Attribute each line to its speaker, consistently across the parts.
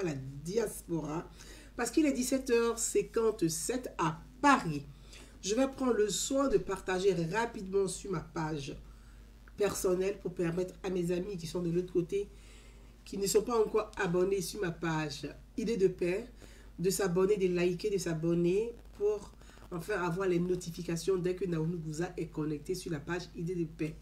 Speaker 1: à la diaspora. Parce qu'il est 17h57 à Paris. Je vais prendre le soin de partager rapidement sur ma page personnelle pour permettre à mes amis qui sont de l'autre côté, qui ne sont pas encore abonnés sur ma page Idée de paix, de s'abonner, de liker, de s'abonner pour enfin avoir les notifications dès que Naomi Gouza est connecté sur la page Idée de paix.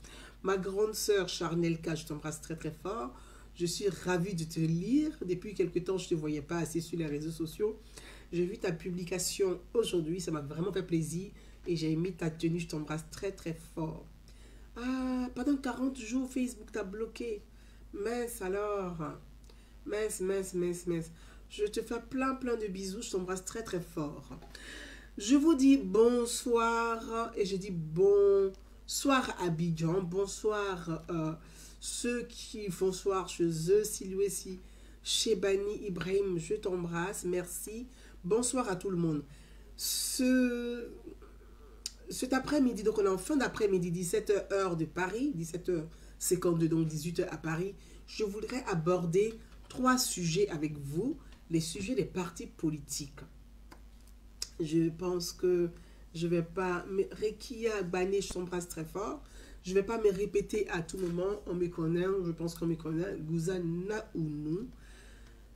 Speaker 1: Ma grande sœur Charnel K, je t'embrasse très très fort. Je suis ravie de te lire. Depuis quelque temps, je ne te voyais pas assez sur les réseaux sociaux. J'ai vu ta publication aujourd'hui, ça m'a vraiment fait plaisir et j'ai aimé ta tenue, je t'embrasse très très fort. Ah, pendant 40 jours, Facebook t'a bloqué. Mince alors. Mince. Je te fais plein de bisous, je t'embrasse très très fort. Je vous dis bonsoir et je dis bonsoir Abidjan, bonsoir ceux qui font soir chez eux, Silouessi, chez Bani Ibrahim, je t'embrasse, merci. Bonsoir à tout le monde. Cet après-midi, donc on est en fin d'après-midi, 17h heure de Paris, 17h52, donc 18h à Paris, je voudrais aborder 3 sujets avec vous, les sujets des partis politiques. Je pense que je ne vais pas... Rekia Bané, je t'embrasse très fort. Je ne vais pas me répéter à tout moment. On me connaît, je pense qu'on me connaît. Gouza Naounou,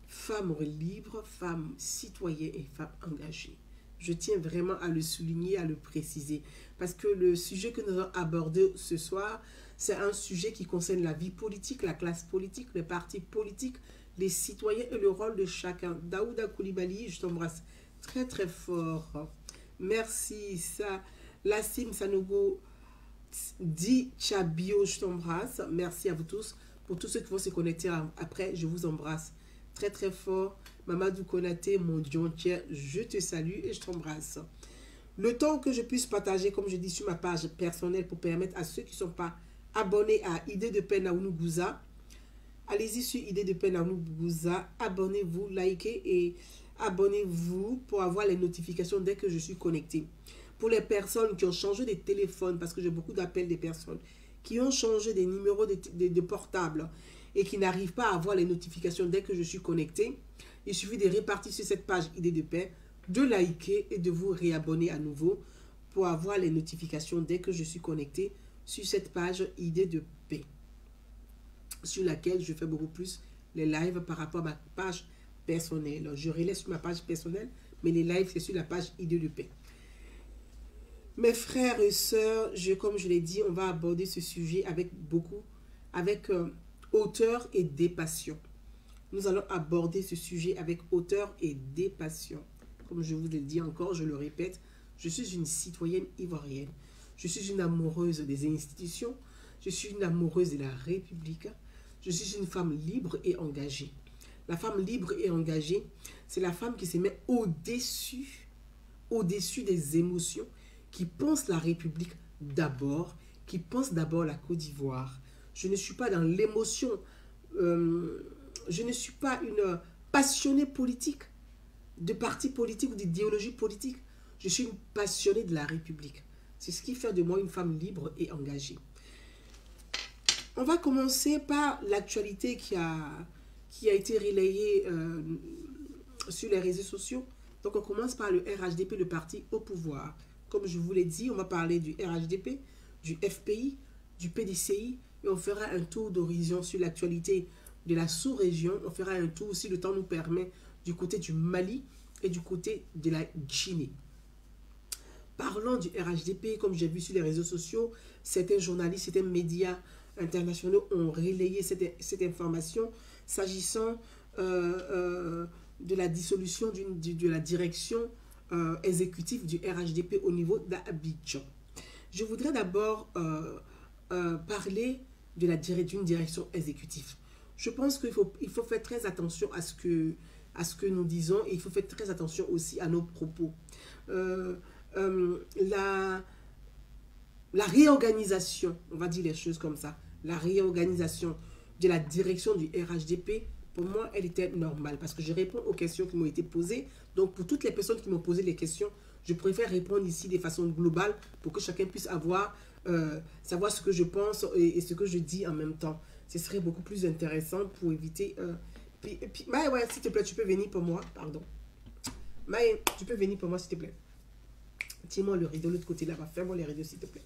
Speaker 1: femme libre, femme citoyenne et femme engagée. Je tiens vraiment à le souligner, à le préciser. Parce que le sujet que nous allons aborder ce soir, c'est un sujet qui concerne la vie politique, la classe politique, les partis politiques, les citoyens et le rôle de chacun. Daouda Koulibaly, je t'embrasse très très fort. Merci. Lassim Sanogo Di Chabio, je t'embrasse. Merci à vous tous. Pour tous ceux qui vont se connecter après, je vous embrasse très très fort. Mamadou Konaté, mon Dieu, je te salue et je t'embrasse. Le temps que je puisse partager, comme je dis, sur ma page personnelle pour permettre à ceux qui ne sont pas abonnés à Idée de paix Naomi Gouza, allez-y sur Idée de paix Naomi Gouza, abonnez-vous, likez et abonnez-vous pour avoir les notifications dès que je suis connecté. Pour les personnes qui ont changé de téléphone, parce que j'ai beaucoup d'appels des personnes qui ont changé des numéros de portable et qui n'arrivent pas à avoir les notifications dès que je suis connecté, il suffit de répartir sur cette page Idée de paix, de liker et de vous réabonner à nouveau pour avoir les notifications dès que je suis connecté sur cette page Idée de paix, sur laquelle je fais beaucoup plus les lives par rapport à ma page personnelle. Je relais sur ma page personnelle, mais les lives, c'est sur la page Idée de paix. Mes frères et sœurs, comme je l'ai dit, on va aborder ce sujet avec hauteur et dépassion. Nous allons aborder ce sujet avec hauteur et dépassion. Comme je vous l'ai dit encore, je le répète, je suis une citoyenne ivoirienne. Je suis une amoureuse des institutions. Je suis une amoureuse de la République. Je suis une femme libre et engagée. La femme libre et engagée, c'est la femme qui se met au-dessus des émotions, qui pense la République d'abord, qui pense d'abord la Côte d'Ivoire. Je ne suis pas dans l'émotion, je ne suis pas une passionnée politique, de parti politique ou d'idéologie politique. Je suis une passionnée de la République. C'est ce qui fait de moi une femme libre et engagée. On va commencer par l'actualité qui a été relayée sur les réseaux sociaux. Donc on commence par le RHDP, le parti au pouvoir. Comme je vous l'ai dit, on va parler du RHDP, du FPI, du PDCI, et on fera un tour d'horizon sur l'actualité de la sous-région. On fera un tour, si le temps nous permet, du côté du Mali et du côté de la Guinée. Parlant du RHDP, comme j'ai vu sur les réseaux sociaux, certains journalistes, certains médias internationaux ont relayé cette information s'agissant de la dissolution de la direction exécutive du RHDP au niveau d'Abidjan. Je voudrais d'abord parler d'une direction exécutive. Je pense qu'il faut faire très attention à ce que nous disons et il faut faire très attention aussi à nos propos. La réorganisation, on va dire les choses comme ça, la réorganisation de la direction du RHDP, pour moi, elle était normale parce que je réponds aux questions qui m'ont été posées. Donc, pour toutes les personnes qui m'ont posé les questions, je préfère répondre ici de façon globale pour que chacun puisse savoir ce que je pense et ce que je dis en même temps. Ce serait beaucoup plus intéressant pour éviter Puis Maë, ouais, s'il te plaît, tu peux venir pour moi, pardon. Maë, tu peux venir pour moi, s'il te plaît. Tiens-moi le rideau de l'autre côté là-bas. Ferme-moi les rideaux, s'il te plaît.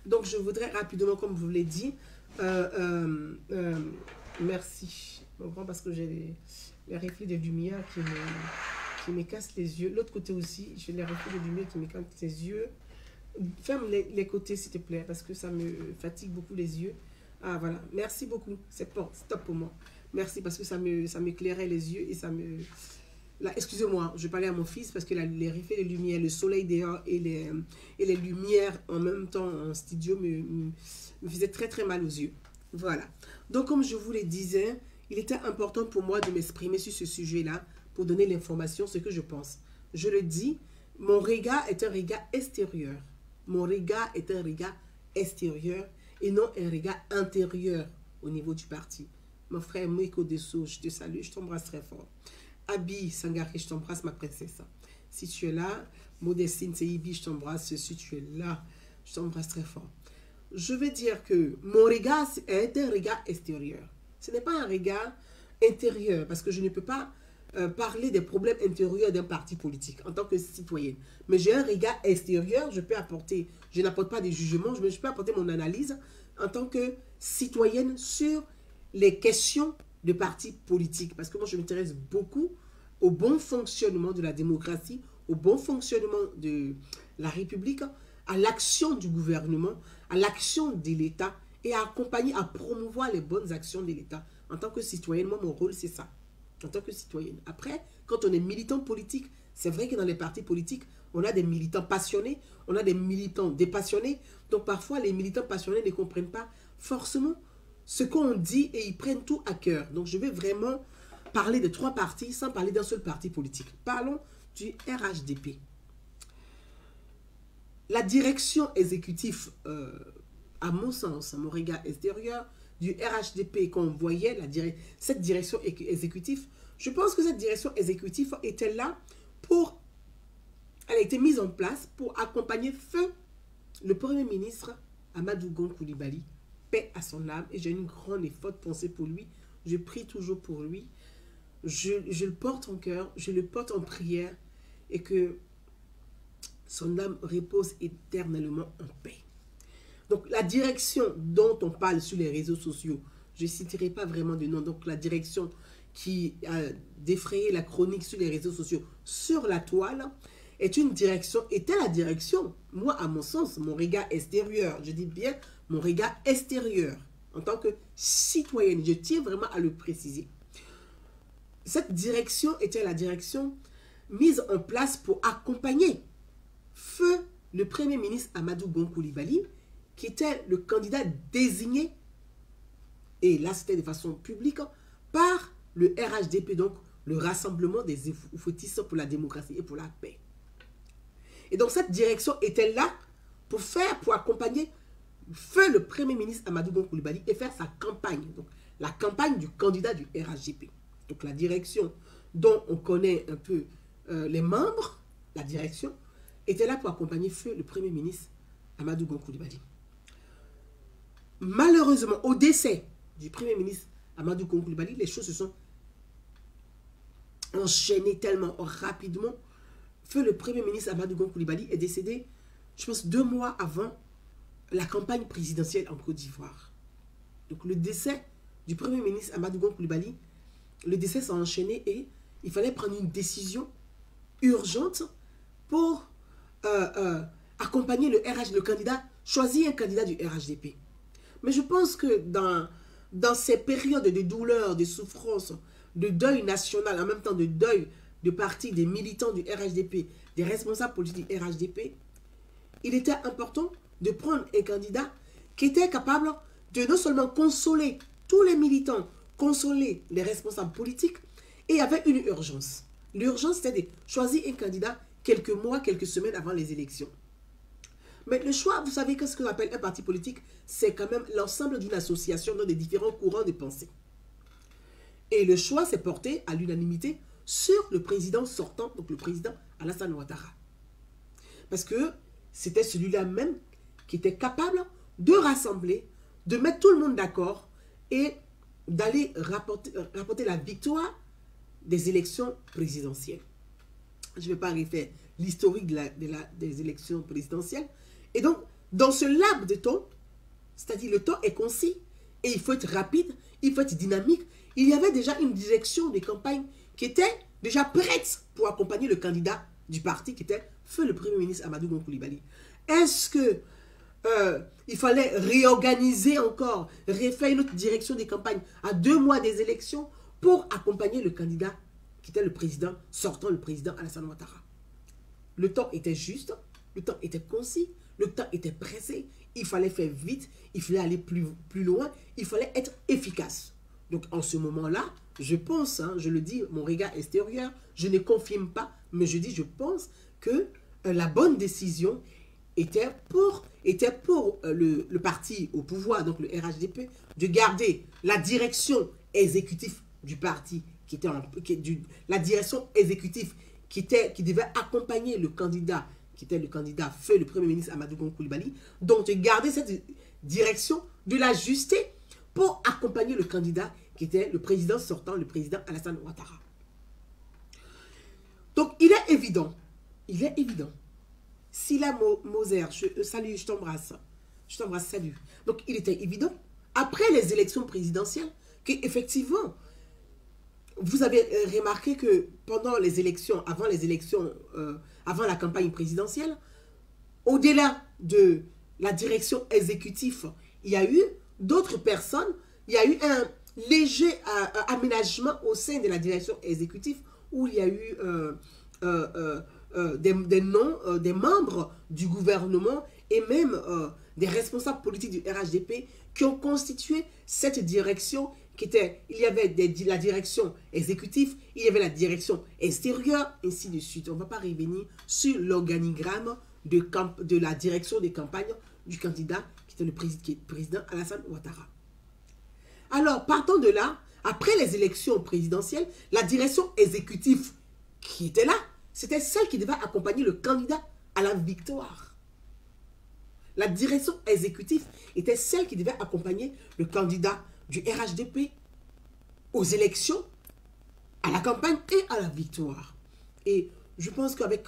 Speaker 1: Donc, je voudrais rapidement, comme je vous l'ai dit, merci, mon grand, parce que j'ai les reflets de lumière qui me cassent les yeux. L'autre côté aussi, j'ai les reflets de lumière qui me cassent les yeux. Ferme les côtés, s'il te plaît, parce que ça me fatigue beaucoup les yeux. Ah, voilà. Merci beaucoup. C'est bon, stop pour moi. Merci, parce que ça m'éclairait les yeux et ça me... Là, excusez-moi, je parlais à mon fils parce que les reflets de lumière, le soleil dehors et les lumières en même temps en studio me faisaient très très mal aux yeux. Voilà. Donc, comme je vous le disais, il était important pour moi de m'exprimer sur ce sujet-là pour donner l'information, ce que je pense. Je le dis, mon regard est un regard extérieur. Mon regard est un regard extérieur et non un regard intérieur au niveau du parti. Mon frère Moïko Dessau, je te salue, je t'embrasse très fort. Abi Sangari, je t'embrasse ma princesse. Si tu es là, Modestine Seibi, je t'embrasse. Si tu es là, je t'embrasse très fort. Je veux dire que mon regard est un regard extérieur. Ce n'est pas un regard intérieur parce que je ne peux pas parler des problèmes intérieurs d'un parti politique en tant que citoyenne. Mais j'ai un regard extérieur, je n'apporte pas des jugements, je peux apporter mon analyse en tant que citoyenne sur les questions de partis politiques. Parce que moi, je m'intéresse beaucoup au bon fonctionnement de la démocratie, au bon fonctionnement de la République, à l'action du gouvernement, à l'action de l'État et à accompagner, à promouvoir les bonnes actions de l'État. En tant que citoyenne, moi, mon rôle, c'est ça. En tant que citoyenne. Après, quand on est militant politique, c'est vrai que dans les partis politiques, on a des militants passionnés, on a des militants dépassionnés. Donc, parfois, les militants passionnés ne comprennent pas forcément ce qu'on dit et ils prennent tout à cœur. Donc, je vais vraiment parler de 3 partis sans parler d'un seul parti politique. Parlons du RHDP. La direction exécutive, à mon sens, à mon regard extérieur, du RHDP qu'on voyait, cette direction exécutive, je pense que cette direction exécutive était là pour... Elle a été mise en place pour accompagner feu le Premier ministre Amadou Gon Coulibaly, paix à son âme, et j'ai une grande et forte pensée pour lui. Je prie toujours pour lui. Je le porte en cœur, je le porte en prière, et que son âme repose éternellement en paix. Donc, la direction dont on parle sur les réseaux sociaux, je ne citerai pas vraiment de nom, donc la direction qui a défrayé la chronique sur les réseaux sociaux, sur la toile, était la direction, moi, à mon sens, mon regard extérieur, je dis bien mon regard extérieur, en tant que citoyenne, je tiens vraiment à le préciser. Cette direction était la direction mise en place pour accompagner feu le Premier ministre Amadou Gon Coulibaly, qui était le candidat désigné, et là c'était de façon publique, par le RHDP, donc le Rassemblement des Oufoutistes pour la démocratie et pour la paix. Et donc cette direction était là pour accompagner feu le Premier ministre Amadou Gon Coulibaly et faire sa campagne, donc la campagne du candidat du RHDP. Donc la direction dont on connaît un peu les membres, la direction, était là pour accompagner feu le Premier ministre Amadou Gon Coulibaly. Malheureusement, au décès du Premier ministre Amadou Gon Coulibaly, les choses se sont enchaînées tellement rapidement. Feu le Premier ministre Amadou Gon Coulibaly est décédé, je pense, 2 mois avant la campagne présidentielle en Côte d'Ivoire. Donc le décès du Premier ministre Amadou Gon Coulibaly, le décès s'est enchaîné et il fallait prendre une décision urgente pour accompagner le candidat, choisir un candidat du RHDP. Mais je pense que dans ces périodes de douleur, de souffrance, de deuil national, en même temps de deuil de parti, des militants du RHDP, des responsables politiques du RHDP, il était important de prendre un candidat qui était capable de non seulement consoler tous les militants, consoler les responsables politiques, et il y avait une urgence. L'urgence, c'était de choisir un candidat quelques mois, quelques semaines avant les élections. Mais le choix, vous savez, qu'est-ce qu'on appelle un parti politique? C'est quand même l'ensemble d'une association dans des différents courants de pensée. Et le choix s'est porté à l'unanimité sur le président sortant, donc le président Alassane Ouattara. Parce que c'était celui-là même qui était capable de rassembler, de mettre tout le monde d'accord et d'aller rapporter la victoire des élections présidentielles. Je ne vais pas refaire l'historique des élections présidentielles. Et donc, dans ce laps de temps, c'est-à-dire le temps est concis, et il faut être rapide, il faut être dynamique, il y avait déjà une direction de campagne qui était déjà prête pour accompagner le candidat du parti qui était feu le Premier ministre Amadou Gon Coulibaly. Est-ce que il fallait réorganiser encore, refaire une autre direction des campagnes à 2 mois des élections pour accompagner le candidat qui était le président sortant, le président Alassane Ouattara? Le temps était juste, le temps était concis, le temps était pressé, il fallait faire vite, il fallait aller plus loin, il fallait être efficace. Donc en ce moment-là, je pense, hein, je le dis, mon regard extérieur, je ne confirme pas, mais je dis, je pense que la bonne décision était pour le parti au pouvoir, donc le RHDP, de garder la direction exécutive du parti, la direction exécutive qui devait accompagner le candidat, qui était le candidat feu, le Premier ministre Amadou Gon Coulibaly, donc de garder cette direction, de l'ajuster pour accompagner le candidat qui était le président sortant, le président Alassane Ouattara. Donc il est évident, Sylla Moser, salut, je t'embrasse, salut. Donc il était évident, après les élections présidentielles, qu'effectivement, vous avez remarqué que pendant les élections, avant la campagne présidentielle, au-delà de la direction exécutive, il y a eu d'autres personnes, il y a eu un léger aménagement au sein de la direction exécutive où il y a eu des membres du gouvernement et même des responsables politiques du RHDP qui ont constitué cette direction qui était, il y avait la direction exécutive, il y avait la direction extérieure, ainsi de suite. On ne va pas revenir sur l'organigramme de la direction des campagnes du candidat qui était le président Alassane Ouattara. Alors, partant de là, après les élections présidentielles, la direction exécutive qui était là, c'était celle qui devait accompagner le candidat à la victoire. La direction exécutive était celle qui devait accompagner le candidat du RHDP aux élections, à la campagne et à la victoire. Et je pense qu'avec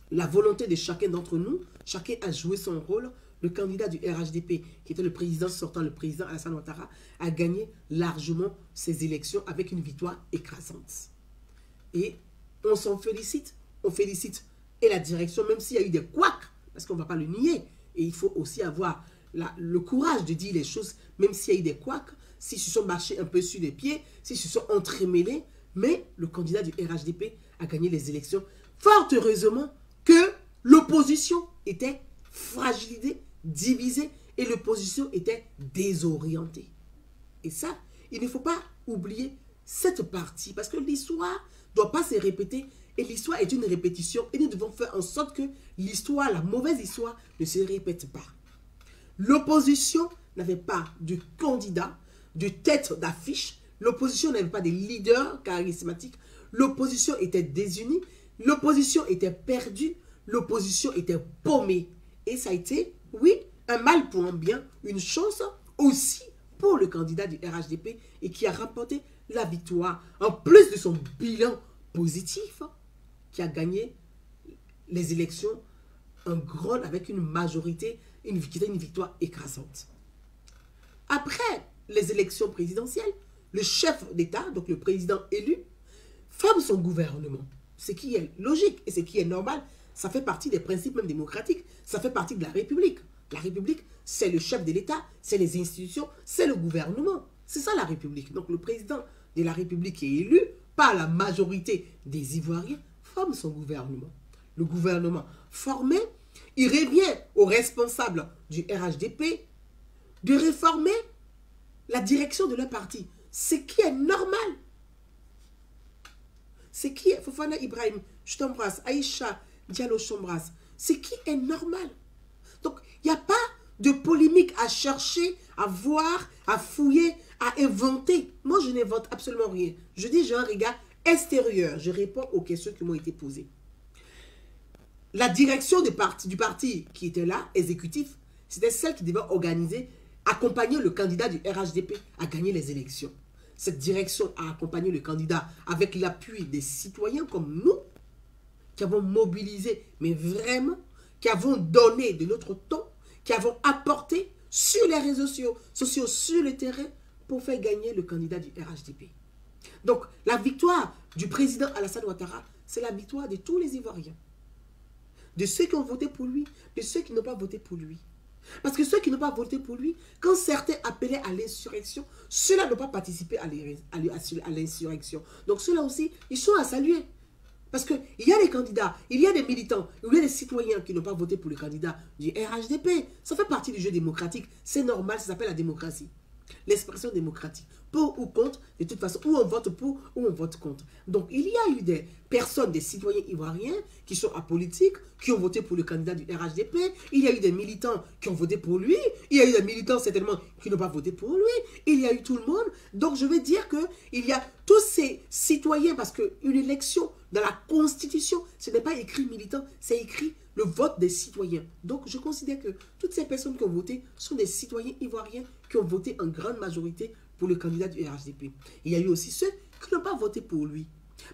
Speaker 1: la volonté de chacun d'entre nous, chacun a joué son rôle. Le candidat du RHDP, qui était le président sortant, le président Alassane Ouattara, a gagné largement ces élections avec une victoire écrasante. Et on s'en félicite, on félicite et la direction, même s'il y a eu des couacs, parce qu'on ne va pas le nier, et il faut aussi avoir le courage de dire les choses, même s'il y a eu des couacs, s'ils se sont marchés un peu sur les pieds, s'ils se sont entremêlés, mais le candidat du RHDP a gagné les élections, fort heureusement que l'opposition était fragilisée, divisée, et l'opposition était désorientée. Et ça, il ne faut pas oublier cette partie, parce que l'histoire ne doit pas se répéter, et l'histoire est une répétition, et nous devons faire en sorte que l'histoire, la mauvaise histoire, ne se répète pas. L'opposition n'avait pas de candidat, de tête d'affiche, l'opposition n'avait pas de leader charismatique, l'opposition était désunie, l'opposition était perdue, l'opposition était paumée. Et ça a été, oui, un mal pour un bien, une chance aussi pour le candidat du RHDP et qui a remporté la victoire, en plus de son bilan positif, qui a gagné les élections avec une majorité, une victoire écrasante. Après les élections présidentielles, le chef d'État, donc le président élu, forme son gouvernement. Ce qui est logique et ce qui est normal, ça fait partie des principes même démocratiques, ça fait partie de la République. La République, c'est le chef de l'État, c'est les institutions, c'est le gouvernement. C'est ça la République. Donc le président de la République qui est élu par la majorité des Ivoiriens forme son gouvernement. Le gouvernement formé, il revient aux responsables du RHDP de réformer la direction de leur parti. Ce qui est normal. Ce qui est, Fofana Ibrahim, je t'embrasse, Aïcha Diallo, je t'embrasse. Ce qui est normal. Donc, il n'y a pas de polémique à chercher, à voir, à fouiller, à inventer. Moi, je n'invente absolument rien. Je dis, j'ai un regard extérieur. Je réponds aux questions qui m'ont été posées. La direction du parti qui était là, exécutif, c'était celle qui devait organiser, accompagner le candidat du RHDP à gagner les élections. cette direction à accompagner le candidat avec l'appui des citoyens comme nous, qui avons mobilisé, mais vraiment, qui avons donné de notre temps, qui avons apporté sur les réseaux sociaux, sur le terrain, pour faire gagner le candidat du RHDP. Donc, la victoire du président Alassane Ouattara, c'est la victoire de tous les Ivoiriens. De ceux qui ont voté pour lui, de ceux qui n'ont pas voté pour lui. Parce que ceux qui n'ont pas voté pour lui, quand certains appelaient à l'insurrection, ceux-là n'ont pas participé à l'insurrection. Donc ceux-là aussi, ils sont à saluer. Parce qu'il y a des candidats, il y a des militants, il y a des citoyens qui n'ont pas voté pour le candidat du RHDP. Ça fait partie du jeu démocratique. C'est normal, ça s'appelle la démocratie. L'expression démocratique. Pour ou contre, de toute façon, ou on vote pour, ou on vote contre. Donc, il y a eu des personnes, des citoyens ivoiriens qui sont apolitiques, qui ont voté pour le candidat du RHDP. Il y a eu des militants qui ont voté pour lui. Il y a eu des militants, certainement, qui n'ont pas voté pour lui. Il y a eu tout le monde. Donc, je veux dire qu'il y a tous ces citoyens, parce qu'une élection, dans la Constitution, ce n'est pas écrit militant, c'est écrit le vote des citoyens. Donc, je considère que toutes ces personnes qui ont voté sont des citoyens ivoiriens qui ont voté en grande majorité pour le candidat du RHDP. Il y a eu aussi ceux qui n'ont pas voté pour lui,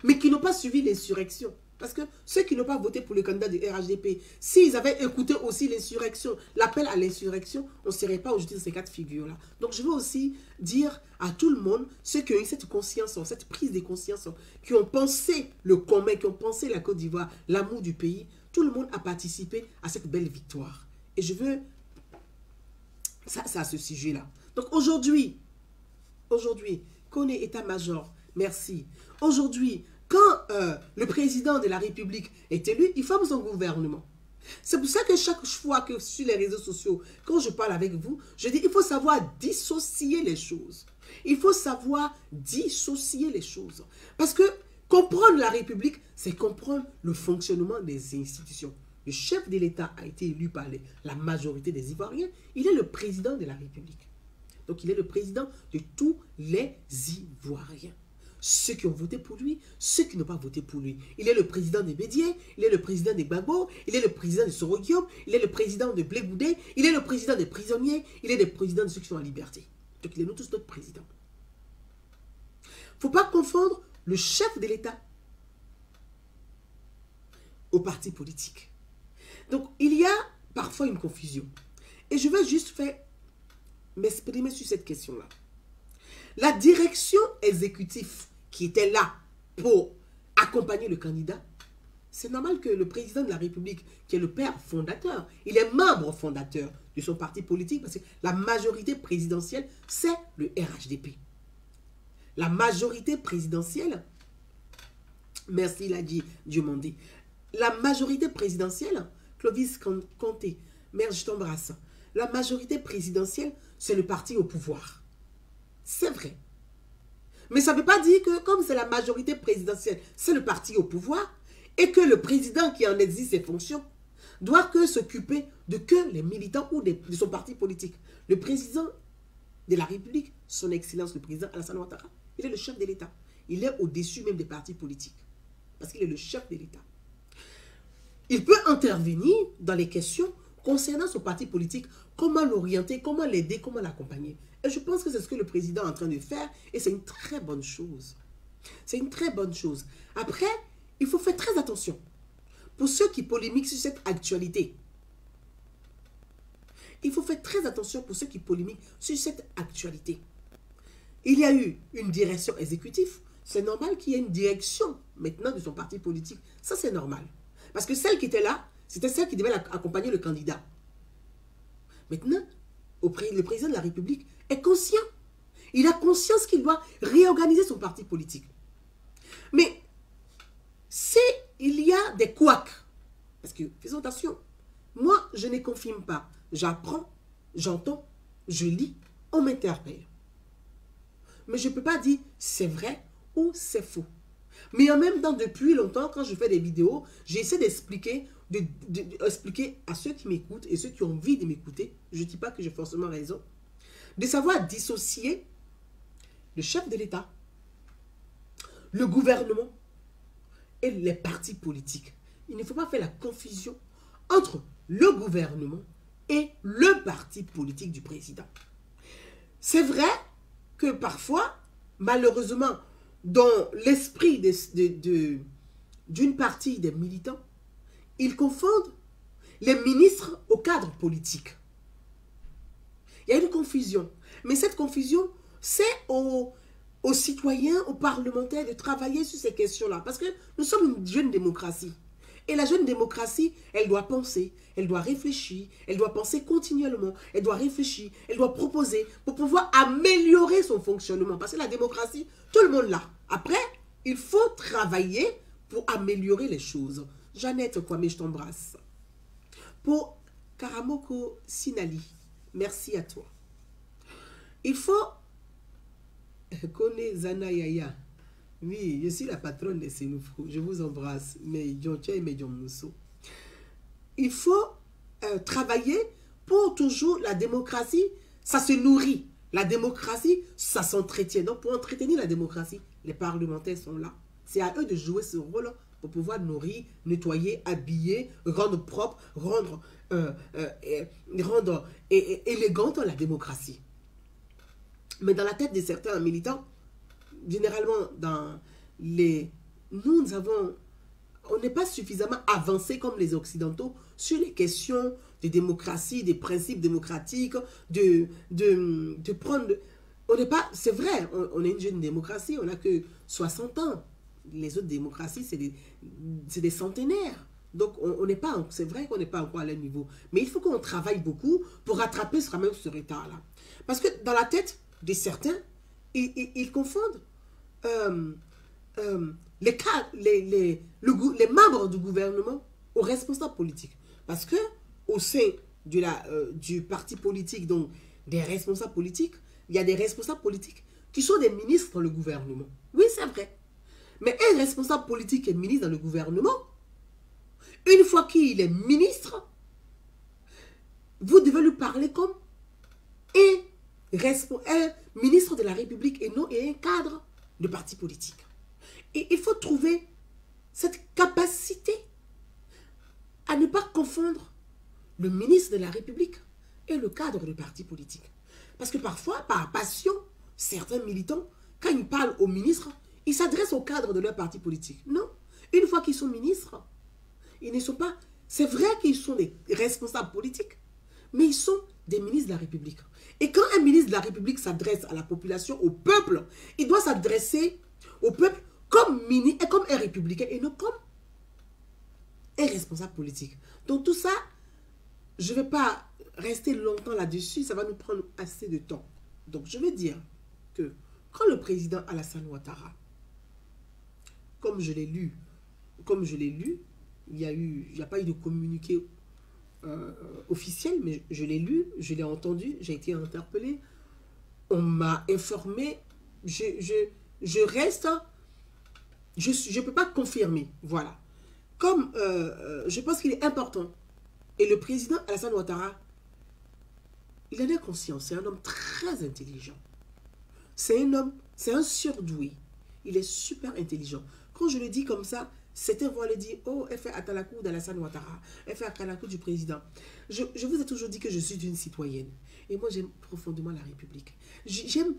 Speaker 1: mais qui n'ont pas suivi l'insurrection. Parce que ceux qui n'ont pas voté pour le candidat du RHDP, s'ils avaient écouté aussi l'insurrection, l'appel à l'insurrection, on ne serait pas aujourd'hui dans ces quatre figures-là. Donc je veux aussi dire à tout le monde, ceux qui ont eu cette conscience, cette prise de conscience, qui ont pensé le commun, qui ont pensé la Côte d'Ivoire, l'amour du pays, tout le monde a participé à cette belle victoire. Et je veux... Ça, c'est à ce sujet-là. Donc aujourd'hui, qu'on est état-major, merci. Aujourd'hui, quand le président de la République est élu, il forme son gouvernement. C'est pour ça que chaque fois que sur les réseaux sociaux, quand je parle avec vous, je dis il faut savoir dissocier les choses. Il faut savoir dissocier les choses. Parce que comprendre la République, c'est comprendre le fonctionnement des institutions. Le chef de l'État a été élu par la majorité des Ivoiriens. Il est le président de la République. Donc, il est le président de tous les Ivoiriens. Ceux qui ont voté pour lui, ceux qui n'ont pas voté pour lui. Il est le président des Bédier, il est le président des Gbagbo, il est le président de Soro Guillaume, il est le président de Blé Goudé, il est le président des prisonniers, il est le président de ceux qui sont en liberté. Donc, il est nous tous notre président. Il ne faut pas confondre le chef de l'État au parti politique. Donc, il y a parfois une confusion. Et je vais juste m'exprimer sur cette question-là. La direction exécutive qui était là pour accompagner le candidat, c'est normal que le président de la République, qui est le père fondateur, il est membre fondateur de son parti politique, parce que la majorité présidentielle, c'est le RHDP. La majorité présidentielle, merci, il a dit Diomandé, la majorité présidentielle, Clovis Conté, mère, je t'embrasse. La majorité présidentielle, c'est le parti au pouvoir. C'est vrai. Mais ça ne veut pas dire que comme c'est la majorité présidentielle, c'est le parti au pouvoir, et que le président qui en exerce ses fonctions doit que s'occuper de que les militants ou de son parti politique. Le président de la République, son Excellence, le président Alassane Ouattara, il est le chef de l'État. Il est au-dessus même des partis politiques. Parce qu'il est le chef de l'État. Il peut intervenir dans les questions concernant son parti politique, comment l'orienter, comment l'aider, comment l'accompagner. Et je pense que c'est ce que le président est en train de faire et c'est une très bonne chose. C'est une très bonne chose. Après, il faut faire très attention. Pour ceux qui polémiquent sur cette actualité, il faut faire très attention pour ceux qui polémiquent sur cette actualité. Il y a eu une direction exécutive. C'est normal qu'il y ait une direction maintenant de son parti politique. Ça, c'est normal. Parce que celle qui était là, c'était celle qui devait accompagner le candidat. Maintenant, le président de la République est conscient. Il a conscience qu'il doit réorganiser son parti politique. Mais s'il y a des couacs, parce que, faisons attention, moi, je ne confirme pas. J'apprends, j'entends, je lis, on m'interpelle. Mais je ne peux pas dire c'est vrai ou c'est faux. Mais en même temps, depuis longtemps, quand je fais des vidéos, j'essaie d'expliquer expliquer à ceux qui m'écoutent et ceux qui ont envie de m'écouter, je ne dis pas que j'ai forcément raison, de savoir dissocier le chef de l'État, le gouvernement et les partis politiques. Il ne faut pas faire la confusion entre le gouvernement et le parti politique du président. C'est vrai que parfois, malheureusement, dans l'esprit d'une partie des militants, ils confondent les ministres au cadre politique. Il y a une confusion. Mais cette confusion, c'est aux citoyens, aux parlementaires de travailler sur ces questions-là. Parce que nous sommes une jeune démocratie. Et la jeune démocratie, elle doit penser, elle doit réfléchir, elle doit penser continuellement, elle doit réfléchir, elle doit proposer pour pouvoir améliorer son fonctionnement. Parce que la démocratie, tout le monde l'a. Après, il faut travailler pour améliorer les choses. Jeannette Kwame, je t'embrasse. Pour Karamoko Sinali, merci à toi. Il faut... Kone Zana Yaya. Oui, je suis la patronne de Sénoufou. Je vous embrasse. Mais il faut travailler pour toujours la démocratie. Ça se nourrit. La démocratie, ça s'entretient. Donc, pour entretenir la démocratie, les parlementaires sont là. C'est à eux de jouer ce rôle pour pouvoir nourrir, nettoyer, habiller, rendre propre, rendre élégante la démocratie. Mais dans la tête de certains militants, généralement, on n'est pas suffisamment avancé comme les Occidentaux sur les questions de démocratie, des principes démocratiques, de prendre... On n'est pas... C'est vrai, on est une jeune démocratie, on n'a que 60 ans. Les autres démocraties, c'est des centenaires. Donc, on n'est pas... C'est vrai qu'on n'est pas encore à leur niveau. Mais il faut qu'on travaille beaucoup pour rattraper ce retard-là. Parce que dans la tête de certains, ils confondent les membres du gouvernement aux responsables politiques. Parce que au sein du parti politique, donc des responsables politiques, il y a des responsables politiques qui sont des ministres dans le gouvernement. Oui, c'est vrai. Mais un responsable politique est ministre dans le gouvernement. Une fois qu'il est ministre, vous devez lui parler comme un ministre de la République et non un cadre de parti politique. Et il faut trouver cette capacité à ne pas confondre le ministre de la République et le cadre de parti politique. Parce que parfois, par passion, certains militants, quand ils parlent au ministre, ils s'adressent au cadre de leur parti politique. Non. Une fois qu'ils sont ministres, ils ne sont pas... C'est vrai qu'ils sont des responsables politiques, mais ils sont des ministres de la République. Et quand un ministre de la République s'adresse à la population, au peuple, il doit s'adresser au peuple comme un républicain et non comme un responsable politique. Donc tout ça, je ne vais pas rester longtemps là-dessus, ça va nous prendre assez de temps. Donc je vais dire que quand le président Alassane Ouattara, comme je l'ai lu, il n'y a pas eu de communiqué officiel, mais je l'ai lu, je l'ai entendu, j'ai été interpellé, on m'a informé, je reste, je ne peux pas confirmer, voilà. Comme je pense qu'il est important, et le président Alassane Ouattara, il en a conscience, c'est un homme très intelligent. C'est un surdoué, il est super intelligent. Quand je le dis comme ça, certains vont le dire, oh, elle fait Atalakou d'Alassane Ouattara, elle fait Atalakou du président. Je vous ai toujours dit que je suis une citoyenne. Et moi, j'aime profondément la République. J'aime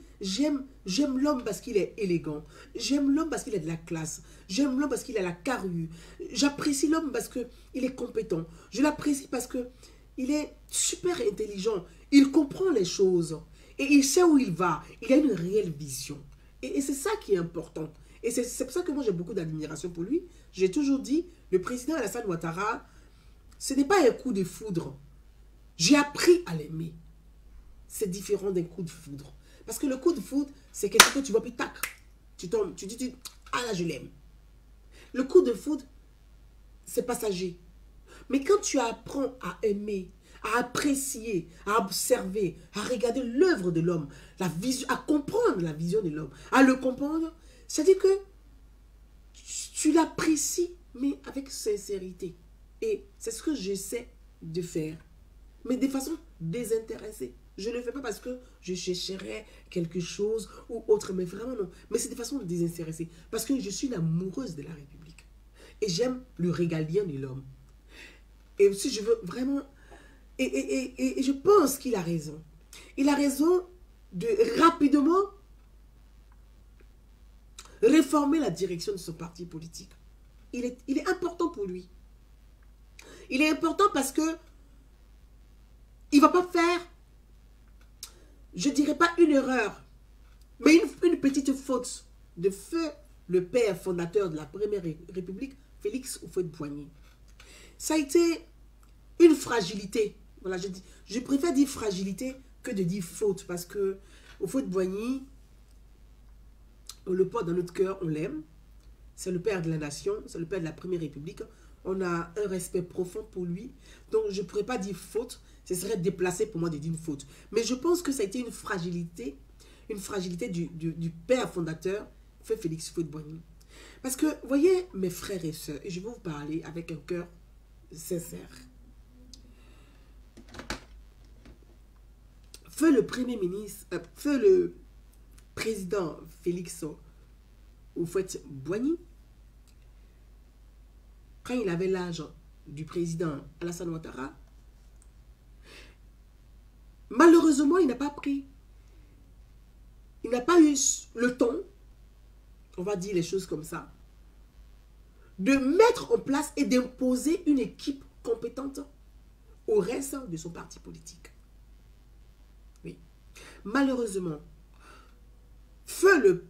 Speaker 1: l'homme parce qu'il est élégant. J'aime l'homme parce qu'il a de la classe. J'aime l'homme parce qu'il a la carrure. J'apprécie l'homme parce qu'il est compétent. Je l'apprécie parce qu'il est super intelligent. Il comprend les choses. Et il sait où il va. Il a une réelle vision. Et c'est ça qui est important. Et c'est pour ça que moi, j'ai beaucoup d'admiration pour lui. J'ai toujours dit, le président Alassane Ouattara, ce n'est pas un coup de foudre. J'ai appris à l'aimer. C'est différent d'un coup de foudre. Parce que le coup de foudre, c'est quelque chose que tu vois, puis tac, tu tombes, tu dis, ah là, je l'aime. Le coup de foudre, c'est passager. Mais quand tu apprends à aimer, à apprécier, à observer, à regarder l'œuvre de l'homme, à comprendre la vision de l'homme, à le comprendre, c'est-à-dire que tu l'apprécies, mais avec sincérité. Et c'est ce que j'essaie de faire. Mais de façon désintéressée. Je ne le fais pas parce que je chercherais quelque chose ou autre, mais vraiment non. Mais c'est de façon désintéressée. Parce que je suis l'amoureuse de la République. Et j'aime le régalien de l'homme. Et aussi, je veux vraiment... Et je pense qu'il a raison. Il a raison de rapidement réformer la direction de son parti politique. Il est important pour lui. Il est important parce que il ne va pas faire, je ne dirais pas une erreur, mais une petite faute de feu le père fondateur de la Première République, Félix Houphouët-Boigny. Ça a été une fragilité. Voilà, je préfère dire fragilité que de dire faute, parce que Houphouët-Boigny, on le porte dans notre cœur, on l'aime. C'est le père de la nation, c'est le père de la Première République. On a un respect profond pour lui. Donc, je ne pourrais pas dire faute. Ce serait déplacé pour moi de dire une faute. Mais je pense que ça a été une fragilité du père fondateur, Félix Houphouët-Boigny. Parce que, voyez, mes frères et sœurs, et je vais vous parler avec un cœur sincère. Feu le Premier ministre, feu le président Félix Houphouët-Boigny, quand il avait l'âge du président Alassane Ouattara, malheureusement, il n'a pas pris. Il n'a pas eu le temps, on va dire les choses comme ça, de mettre en place et d'imposer une équipe compétente au reste de son parti politique. Oui. Malheureusement, feu le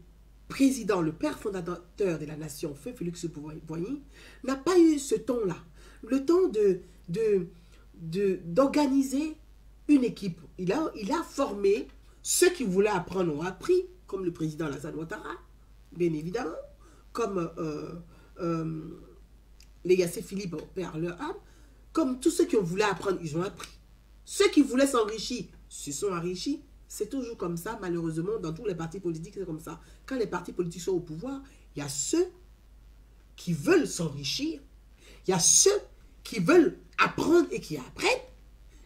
Speaker 1: président, le père fondateur de la nation, feu Félix Houphouët-Boigny, n'a pas eu ce temps-là, le temps d'organiser une équipe. Il a formé ceux qui voulaient apprendre ont appris, comme le président Alassane Ouattara, bien évidemment, comme Légassé Philippe, père leur âme, comme tous ceux qui voulaient apprendre, ils ont appris. Ceux qui voulaient s'enrichir se sont enrichis. C'est toujours comme ça, malheureusement, dans tous les partis politiques, c'est comme ça. Quand les partis politiques sont au pouvoir, il y a ceux qui veulent s'enrichir, il y a ceux qui veulent apprendre et qui apprennent,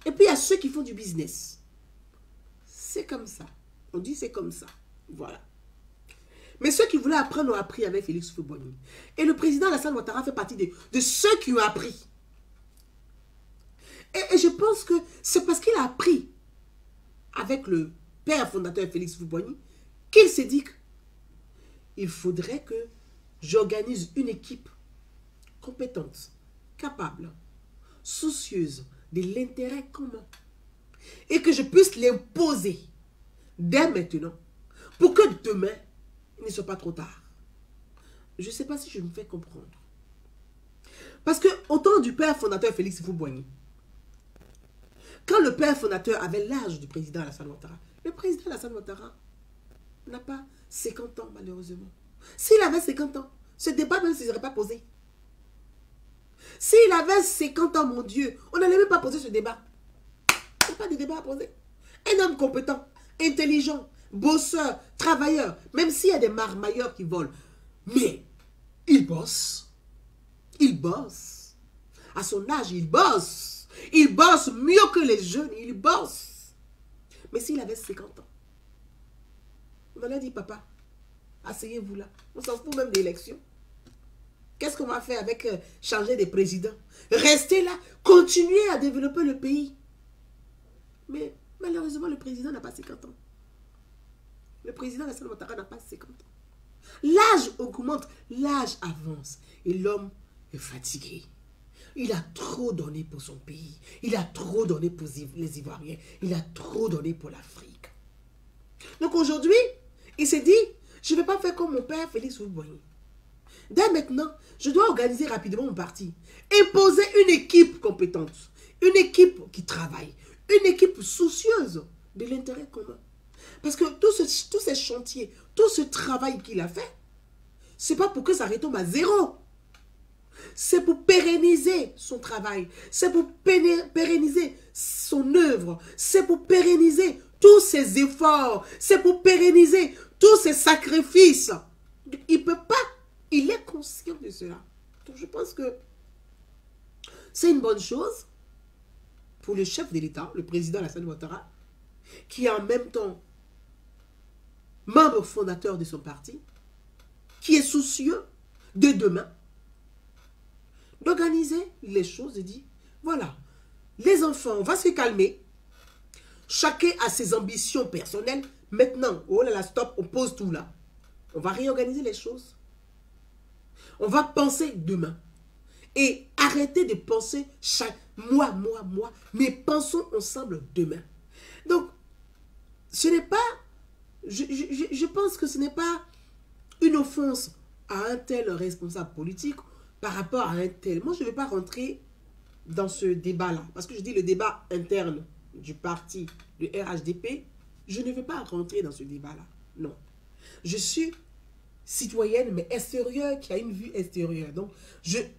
Speaker 1: et puis il y a ceux qui font du business. C'est comme ça. On dit c'est comme ça. Voilà. Mais ceux qui voulaient apprendre ont appris avec Félix Houphouët-Boigny. Et le président Alassane Ouattara fait partie de ceux qui ont appris. Et je pense que c'est parce qu'il a appris avec le père fondateur Félix Houphouët-Boigny qu'il s'est dit qu'il faudrait que j'organise une équipe compétente, capable, soucieuse de l'intérêt commun et que je puisse l'imposer dès maintenant pour que demain, il ne soit pas trop tard. Je ne sais pas si je me fais comprendre. Parce que au temps du père fondateur Félix Houphouët-Boigny, quand le père fondateur avait l'âge du président Alassane Ouattara, le président Alassane Ouattara n'a pas 50 ans, malheureusement. S'il avait 50 ans, ce débat même ne serait pas posé. S'il avait 50 ans, mon Dieu, on n'allait même pas poser ce débat. Il n'y a pas de débat à poser. Un homme compétent, intelligent, bosseur, travailleur, même s'il y a des marmailleurs qui volent, mais il bosse. Il bosse. À son âge, il bosse. Il bosse mieux que les jeunes, il bosse. Mais s'il avait 50 ans, on allait dire, papa, asseyez-vous là. On s'en fout même d'élection. Qu'est-ce qu'on va faire avec changer de président? Restez là, continuez à développer le pays. Mais malheureusement, le président n'a pas 50 ans. Le président Alassane Ouattara n'a pas 50 ans. L'âge augmente, l'âge avance. Et l'homme est fatigué. Il a trop donné pour son pays. Il a trop donné pour les Ivoiriens. Il a trop donné pour l'Afrique. Donc aujourd'hui, il s'est dit, je ne vais pas faire comme mon père Félix Houphouët-Boigny. Dès maintenant, je dois organiser rapidement mon parti. Imposer une équipe compétente. Une équipe qui travaille. Une équipe soucieuse de l'intérêt commun. Parce que tous ces chantiers, tout ce travail qu'il a fait, ce n'est pas pour que ça retombe à zéro. C'est pour pérenniser son travail. C'est pour pérenniser son œuvre. C'est pour pérenniser tous ses efforts. C'est pour pérenniser tous ses sacrifices. Il ne peut pas. Il est conscient de cela. Donc je pense que c'est une bonne chose pour le chef de l'État, le président Alassane Ouattara, qui est en même temps membre fondateur de son parti, qui est soucieux de demain, d'organiser les choses et dire, voilà, les enfants, on va se calmer, chacun a ses ambitions personnelles, maintenant, oh là là, stop, on pose tout là. On va réorganiser les choses. On va penser demain. Et arrêter de penser chaque mois, mais pensons ensemble demain. Donc, ce n'est pas, je pense que ce n'est pas une offense à un tel responsable politique par rapport à un tel. Moi, je ne vais pas rentrer dans ce débat-là, parce que je dis le débat interne du parti, du RHDP, je ne vais pas rentrer dans ce débat-là, non. Je suis citoyenne, mais extérieure, qui a une vue extérieure. Donc,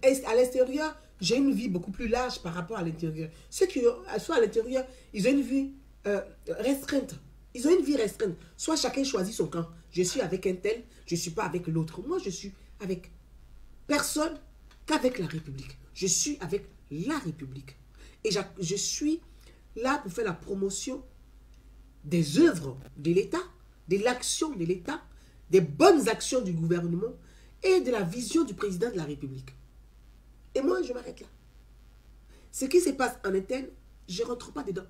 Speaker 1: à l'extérieur, j'ai une vie beaucoup plus large par rapport à l'intérieur. Ceux qui sont à l'intérieur, ils ont une vue restreinte. Ils ont une vie restreinte. Soit chacun choisit son camp. Je suis avec un tel, je ne suis pas avec l'autre. Moi, je suis avec personne qu'avec la République. Je suis avec la République. Et je suis là pour faire la promotion des œuvres de l'État, de l'action de l'État, des bonnes actions du gouvernement et de la vision du président de la République. Et moi, je m'arrête là. Ce qui se passe en interne, je ne rentre pas dedans.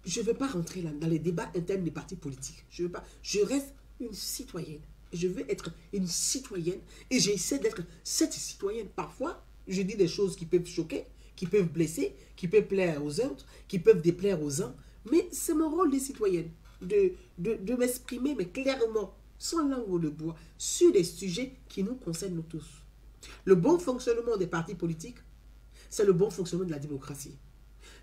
Speaker 1: Je ne veux pas rentrer là dans les débats internes des partis politiques. Je veux pas. Je reste une citoyenne. Je veux être une citoyenne et j'essaie d'être cette citoyenne. Parfois, je dis des choses qui peuvent choquer, qui peuvent blesser, qui peuvent plaire aux autres, qui peuvent déplaire aux uns. Mais c'est mon rôle de citoyenne, de m'exprimer, mais clairement, sans langue de bois, sur des sujets qui nous concernent nous tous. Le bon fonctionnement des partis politiques, c'est le bon fonctionnement de la démocratie.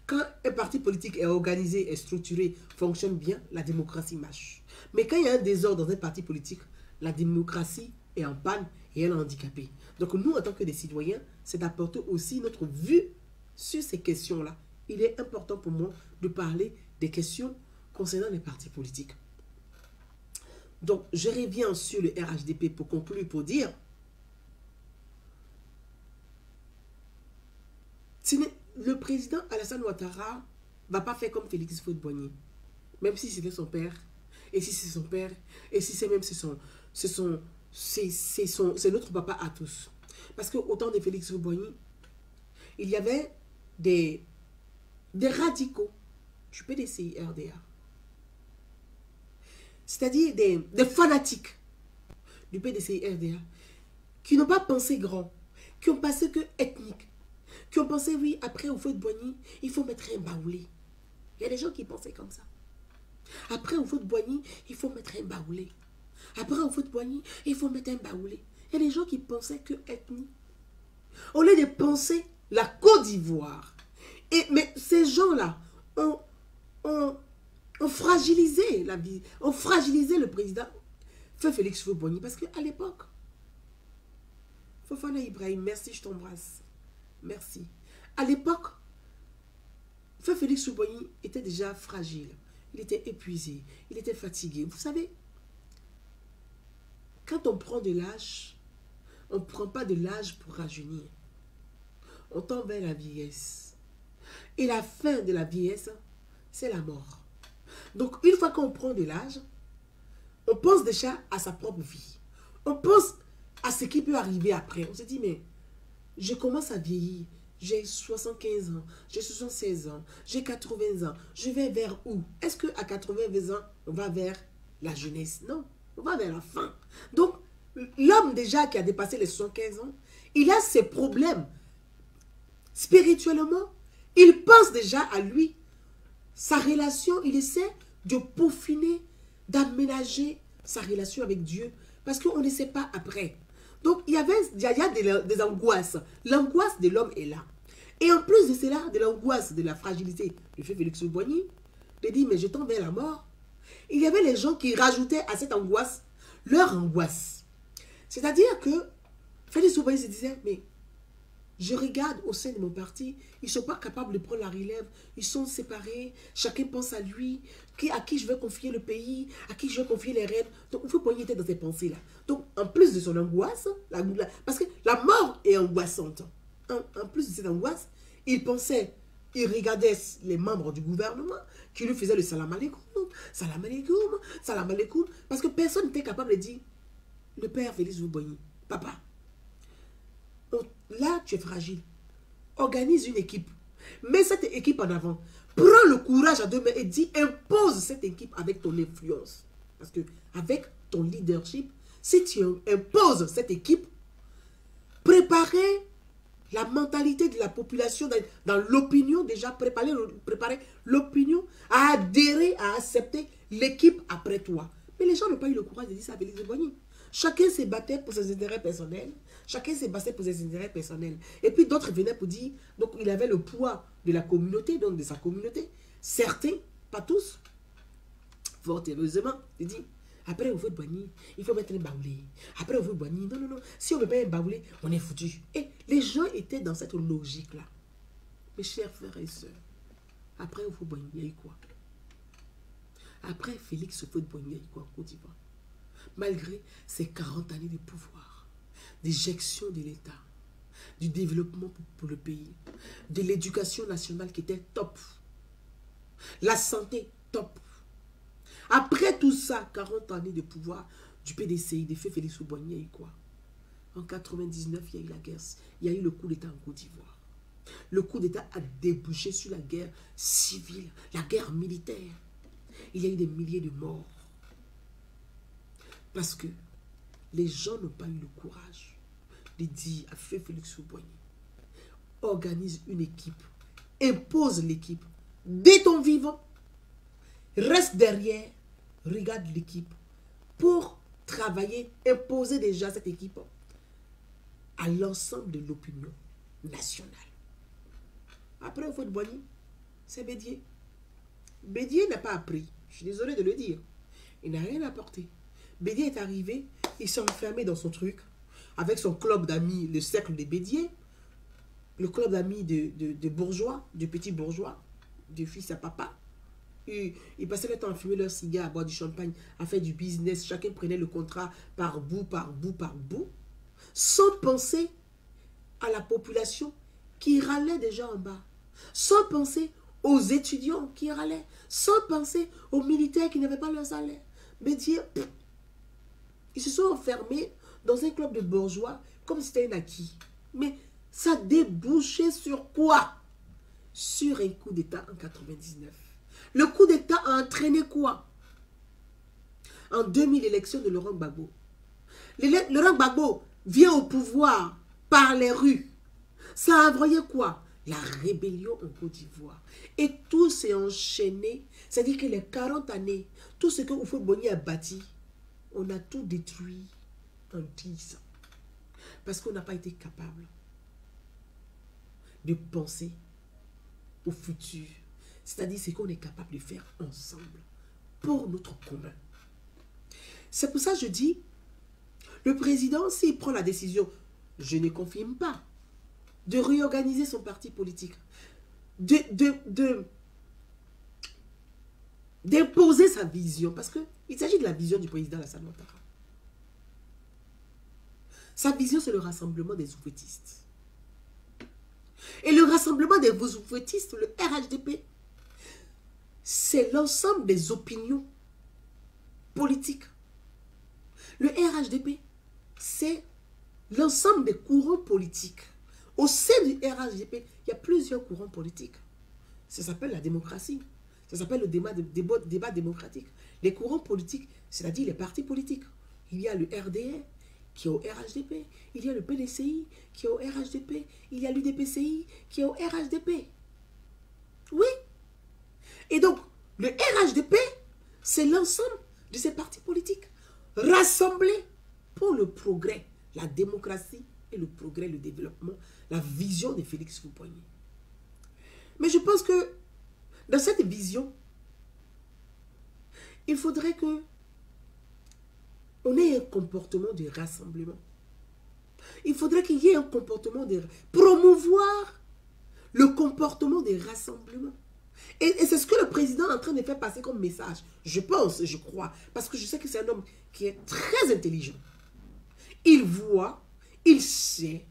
Speaker 1: Quand un parti politique est organisé, est structuré, fonctionne bien, la démocratie marche. Mais quand il y a un désordre dans un parti politique, la démocratie est en panne et elle est handicapée. Donc nous, en tant que des citoyens, c'est d'apporter aussi notre vue sur ces questions-là. Il est important pour moi de parler des questions concernant les partis politiques. Donc, je reviens sur le RHDP pour conclure, pour dire le président Alassane Ouattara ne va pas faire comme Félix Houphouët-Boigny, même si c'était son père, et si c'est son père, et si c'est même c'est notre papa à tous. Parce qu'au temps de Félix Houphouët-Boigny, il y avait des radicaux du PDCI-RDA. C'est-à-dire des fanatiques du PDCI-RDA qui n'ont pas pensé grand, qui ont pensé que ethnique, qui ont pensé, oui, après Houphouët-Boigny, il faut mettre un baoulé. Il y a des gens qui pensaient comme ça. Après Houphouët-Boigny, il faut mettre un baoulé. Après Houphouët-Boigny, il faut mettre un baoulé. Il y a des gens qui pensaient que ethnie. Au lieu de penser la Côte d'Ivoire. Mais ces gens-là ont fragilisé la vie, ont fragilisé le président Félix Houphouët-Boigny. Parce qu'à l'époque, Fofana Ibrahim, merci, je t'embrasse. Merci. À l'époque, Félix Houphouët-Boigny était déjà fragile. Il était épuisé. Il était fatigué. Vous savez, quand on prend de l'âge, on ne prend pas de l'âge pour rajeunir. On tend vers la vieillesse. Et la fin de la vieillesse, c'est la mort. Donc, une fois qu'on prend de l'âge, on pense déjà à sa propre vie. On pense à ce qui peut arriver après. On se dit, mais je commence à vieillir. J'ai 75 ans, j'ai 76 ans, j'ai 80 ans. Je vais vers où? Est-ce qu'à 80 ans, on va vers la jeunesse? Non, on va vers la fin. Donc, l'homme déjà qui a dépassé les 75 ans, il a ses problèmes. Spirituellement, il pense déjà à lui. Sa relation, il essaie de peaufiner, d'aménager sa relation avec Dieu. Parce qu'on ne sait pas après. Donc, il y a des angoisses. L'angoisse de l'homme est là. Et en plus de cela, de l'angoisse, de la fragilité de Félix Houphouët-Boigny, il dit, mais je tends vers la mort. Il y avait les gens qui rajoutaient à cette angoisse leur angoisse. C'est-à-dire que Félix Houphouët-Boigny se disait, mais je regarde au sein de mon parti, ils ne sont pas capables de prendre la relève, ils sont séparés, chacun pense à lui, à qui je vais confier le pays, à qui je vais confier les rênes. Donc, Houphouët-Boigny était dans ces pensées-là. Donc, en plus de son angoisse, parce que la mort est angoissante, en plus de cette angoisse, il pensait, il regardait les membres du gouvernement qui lui faisaient le salam alaikum, salam alaikum, salam alaikum, parce que personne n'était capable de dire, le père Félix Houphouët-Boigny, papa, là, tu es fragile. Organise une équipe. Mets cette équipe en avant. Prends le courage à deux mains et dis, impose cette équipe avec ton influence. Parce que avec ton leadership, si tu imposes cette équipe, préparer la mentalité de la population dans l'opinion, déjà préparer l'opinion à adhérer, à accepter l'équipe après toi. Mais les gens n'ont pas eu le courage de dire ça à Félix Houphouët-Boigny. Chacun s'est battu pour ses intérêts personnels. Chacun s'est battu pour ses intérêts personnels. Et puis d'autres venaient pour dire, donc il avait le poids de la communauté, donc de sa communauté. Certains, pas tous, fort heureusement, il dit, après Houphouët-Boigny, il faut mettre un baoulé. Après Houphouët-Boigny, non, non, non, si on ne met pas un baoulé, on est foutu. Et les gens étaient dans cette logique-là. Mes chers frères et sœurs, après Houphouët-Boigny, il y a eu quoi? Après Félix Houphouët-Boigny, il y a eu quoi en Côte d'Ivoire? Malgré ces 40 années de pouvoir, d'éjection de l'État, du développement pour le pays, de l'éducation nationale qui était top, la santé top. Après tout ça, 40 années de pouvoir du PDCI, de fait Félix Houphouët-Boigny, il y a eu quoi? En 99, il y a eu la guerre, il y a eu le coup d'État en Côte d'Ivoire. Le coup d'État a débouché sur la guerre civile, la guerre militaire. Il y a eu des milliers de morts. Parce que les gens n'ont pas eu le courage de dire à Félix Houphouët-Boigny, organise une équipe, impose l'équipe, dès ton vivant, reste derrière, regarde l'équipe, pour travailler, imposer déjà cette équipe à l'ensemble de l'opinion nationale. Après Houphouët-Boigny, c'est Bédié. Bédié n'a pas appris, je suis désolé de le dire, il n'a rien apporté. Bédié est arrivé, il s'est enfermé dans son truc, avec son club d'amis, le cercle des Bédié, le club d'amis de bourgeois, de petits bourgeois, de fils à papa. Ils passaient le temps à fumer leur cigare, à boire du champagne, à faire du business. Chacun prenait le contrat par bout, par bout, par bout, sans penser à la population qui râlait déjà en bas, sans penser aux étudiants qui râlaient, sans penser aux militaires qui n'avaient pas leur salaire. Bédié, ils se sont enfermés dans un club de bourgeois comme si c'était un acquis. Mais ça débouchait sur quoi? Sur un coup d'État en 99. Le coup d'État a entraîné quoi? En 2000, l'élection de Laurent Gbagbo. Laurent Gbagbo vient au pouvoir par les rues. Ça a envoyé quoi? La rébellion en Côte d'Ivoire. Et tout s'est enchaîné. C'est-à-dire que les 40 années, tout ce que Houphouët-Boigny a bâti, on a tout détruit en 10 ans. Parce qu'on n'a pas été capable de penser au futur. C'est-à-dire ce qu'on est capable de faire ensemble pour notre commun. C'est pour ça que je dis, le président, s'il prend la décision, je ne confirme pas, de réorganiser son parti politique, d'imposer sa vision, parce qu'il s'agit de la vision du président Alassane Ouattara. Sa vision, c'est le rassemblement des oufouettistes. Et le rassemblement des oufouettistes, le RHDP, c'est l'ensemble des opinions politiques. Le RHDP, c'est l'ensemble des courants politiques. Au sein du RHDP, il y a plusieurs courants politiques. Ça s'appelle la démocratie. Ça s'appelle le débat démocratique. Les courants politiques, c'est-à-dire les partis politiques. Il y a le RDR qui est au RHDP. Il y a le PDCI qui est au RHDP. Il y a l'UDPCI qui est au RHDP. Oui. Et donc, le RHDP, c'est l'ensemble de ces partis politiques rassemblés pour le progrès, la démocratie et le progrès, le développement, la vision de Félix Houphouët-Boigny. Mais je pense que dans cette vision, il faudrait que on ait un comportement de rassemblement. Il faudrait qu'il y ait un comportement de promouvoir le comportement des rassemblements. Et c'est ce que le président est en train de faire passer comme message. Je pense, je crois, parce que je sais que c'est un homme qui est très intelligent. Il voit, il sait,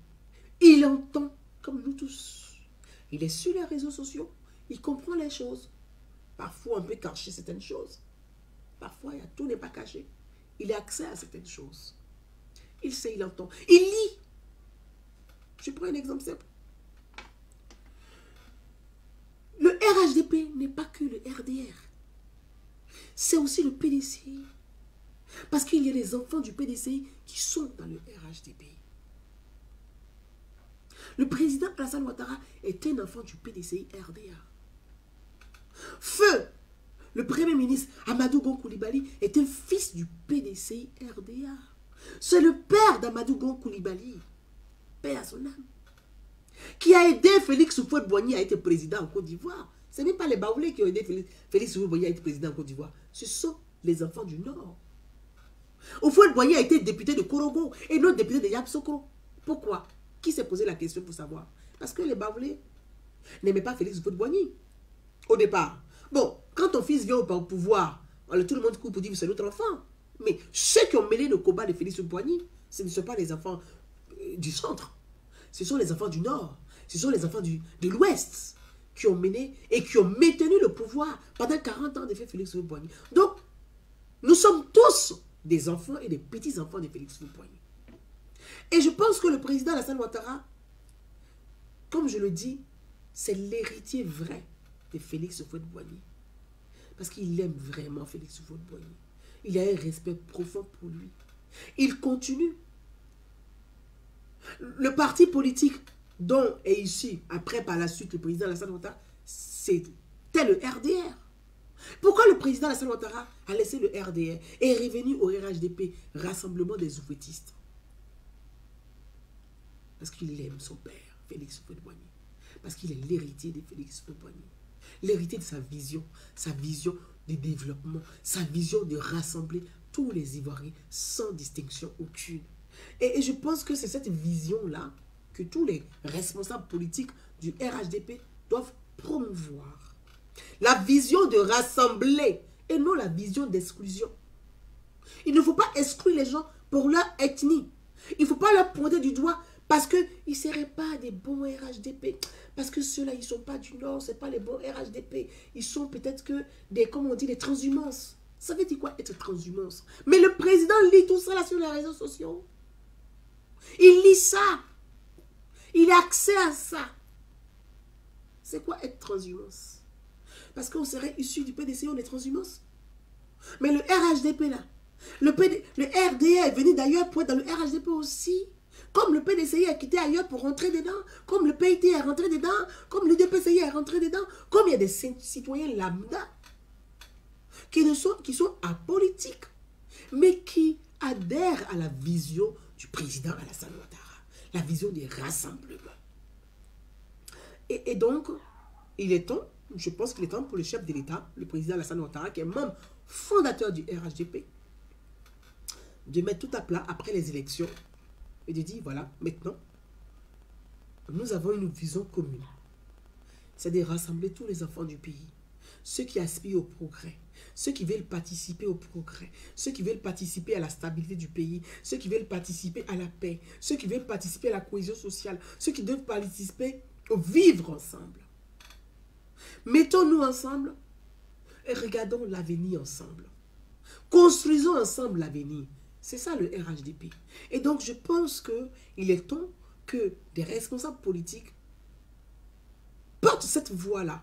Speaker 1: il entend comme nous tous. Il est sur les réseaux sociaux, il comprend les choses. Parfois, on peut cacher certaines choses. Parfois, tout n'est pas caché. Il a accès à certaines choses. Il sait, il entend. Il lit. Je prends un exemple simple. Le RHDP n'est pas que le RDR. C'est aussi le PDCI. Parce qu'il y a des enfants du PDCI qui sont dans le RHDP. Le président Alassane Ouattara est un enfant du PDCI RDA. Feu, le premier ministre Amadou Gon Coulibaly est un fils du PDCI RDA. C'est le père d'Amadou Gon Coulibaly, paix à son âme, qui a aidé Félix Houphouët-Boigny à être président en Côte d'Ivoire. Ce n'est même pas les Baoulés qui ont aidé Félix Houphouët-Boigny à être président en Côte d'Ivoire. Ce sont les enfants du Nord. Houphouët-Boigny a été député de Korogo et non député de Yamoussoukro. Pourquoi? Qui s'est posé la question pour savoir? Parce que les Baoulés n'aimaient pas Félix Houphouët-Boigny au départ. Bon, quand ton fils vient au pouvoir, alors tout le monde court pour dire que c'est notre enfant. Mais ceux qui ont mêlé le combat de Félix Houphouët-Boigny, ce ne sont pas les enfants du centre. Ce sont les enfants du Nord. Ce sont les enfants de l'Ouest qui ont mené et qui ont maintenu le pouvoir pendant 40 ans de Félix Houphouët-Boigny. Donc, nous sommes tous des enfants et des petits-enfants de Félix Houphouët-Boigny. Et je pense que le président Alassane Ouattara, comme je le dis, c'est l'héritier vrai de Félix Houphouët-Boigny. Parce qu'il aime vraiment Félix Houphouët-Boigny. Il a un respect profond pour lui. Il continue. Le parti politique dont est issu, après par la suite, le président Alassane Ouattara, c'était le RDR. Pourquoi le président Alassane Ouattara a laissé le RDR et est revenu au RHDP, Rassemblement des Houphouëtistes? Parce qu'il aime son père, Félix Houphouët-Boigny. Parce qu'il est l'héritier de Félix Houphouët-Boigny. L'héritier de sa vision de développement, sa vision de rassembler tous les Ivoiriens sans distinction aucune. Et je pense que c'est cette vision-là que tous les responsables politiques du RHDP doivent promouvoir. La vision de rassembler et non la vision d'exclusion. Il ne faut pas exclure les gens pour leur ethnie. Il ne faut pas leur pointer du doigt parce qu'ils ne seraient pas des bons RHDP. Parce que ceux-là, ils ne sont pas du Nord, ce n'est pas les bons RHDP. Ils sont peut-être que des, comment on dit, des transhumances. Ça veut dire quoi être transhumance? Mais le président lit tout ça là sur les réseaux sociaux. Il lit ça. Il a accès à ça. C'est quoi être transhumance? Parce qu'on serait issu du PDC, on est transhumance. Mais le RHDP là, le RDA est venu d'ailleurs pour être dans le RHDP aussi. Comme le PDCI a quitté ailleurs pour rentrer dedans, comme le PIT est rentré dedans, comme le DPCI est rentré dedans, comme il y a des citoyens lambda qui sont apolitiques, mais qui adhèrent à la vision du président Alassane Ouattara, la vision des rassemblements. Et donc, il est temps, je pense qu'il est temps pour le chef de l'État, le président Alassane Ouattara, qui est membre fondateur du RHDP, de mettre tout à plat après les élections et de dire, voilà, maintenant, nous avons une vision commune. C'est de rassembler tous les enfants du pays, ceux qui aspirent au progrès, ceux qui veulent participer au progrès, ceux qui veulent participer à la stabilité du pays, ceux qui veulent participer à la paix, ceux qui veulent participer à la cohésion sociale, ceux qui doivent participer au vivre ensemble. Mettons-nous ensemble et regardons l'avenir ensemble. Construisons ensemble l'avenir. C'est ça le RHDP. Et donc je pense qu'il est temps que des responsables politiques portent cette voix-là.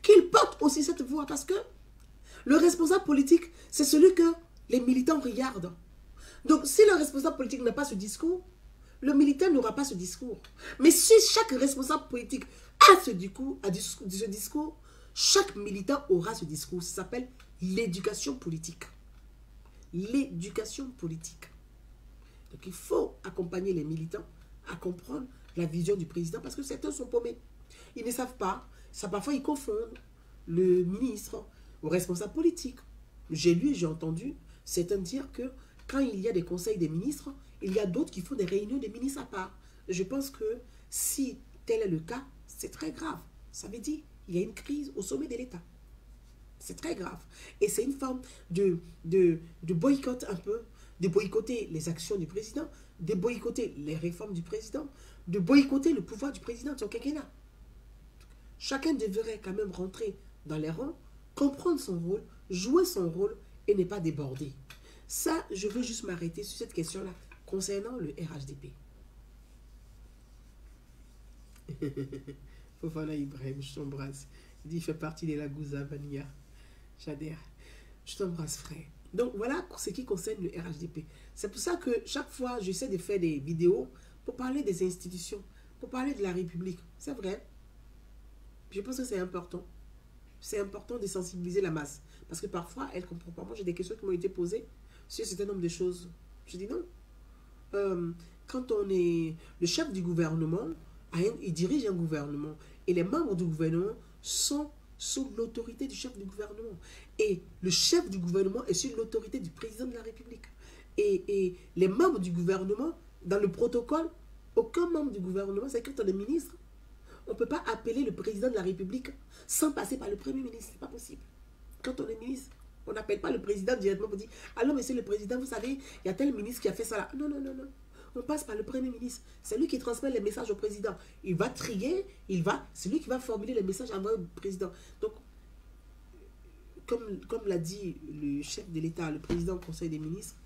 Speaker 1: Qu'ils portent aussi cette voix parce que le responsable politique, c'est celui que les militants regardent. Donc si le responsable politique n'a pas ce discours, le militant n'aura pas ce discours. Mais si chaque responsable politique a ce discours, chaque militant aura ce discours. Ça s'appelle l'éducation politique. L'éducation politique. Donc il faut accompagner les militants à comprendre la vision du président parce que certains sont paumés. Ils ne savent pas. Ça, parfois, ils confondent le ministre au responsable politique. J'ai lu, j'ai entendu certains dire que quand il y a des conseils des ministres, il y a d'autres qui font des réunions des ministres à part. Je pense que si tel est le cas, c'est très grave. Ça veut dire qu'il y a une crise au sommet de l'État. C'est très grave. Et c'est une forme de boycott un peu, de boycotter les actions du président, de boycotter les réformes du président, de boycotter le pouvoir du président, son quinquennat. Chacun devrait quand même rentrer dans les rangs, comprendre son rôle, jouer son rôle et ne pas déborder. Ça, je veux juste m'arrêter sur cette question-là concernant le RHDP. Fofana Ibrahim, je t'embrasse. Il dit, il fait partie de la Gouza Vanilla. J'adhère. Je t'embrasse, frère. Donc voilà pour ce qui concerne le RHDP. C'est pour ça que chaque fois, j'essaie de faire des vidéos pour parler des institutions, pour parler de la République. C'est vrai. Je pense que c'est important. C'est important de sensibiliser la masse. Parce que parfois, elle ne comprend pas. Moi, j'ai des questions qui m'ont été posées sur un certain nombre de choses. Je dis non. Quand on est le chef du gouvernement, il dirige un gouvernement. Et les membres du gouvernement sont sous l'autorité du chef du gouvernement. Et le chef du gouvernement est sous l'autorité du président de la République. Et les membres du gouvernement, dans le protocole, aucun membre du gouvernement, c'est quand on est ministre, on ne peut pas appeler le président de la République sans passer par le premier ministre. Ce n'est pas possible. Quand on est ministre, on n'appelle pas le président directement pour dire « Alors, monsieur le président, vous savez, il y a tel ministre qui a fait ça là. » Non, non, non, non. On passe par le premier ministre. C'est lui qui transmet les messages au président. Il va trier, c'est lui qui va formuler les messages envoyés au président. Donc, comme l'a dit le chef de l'État, le président du Conseil des ministres,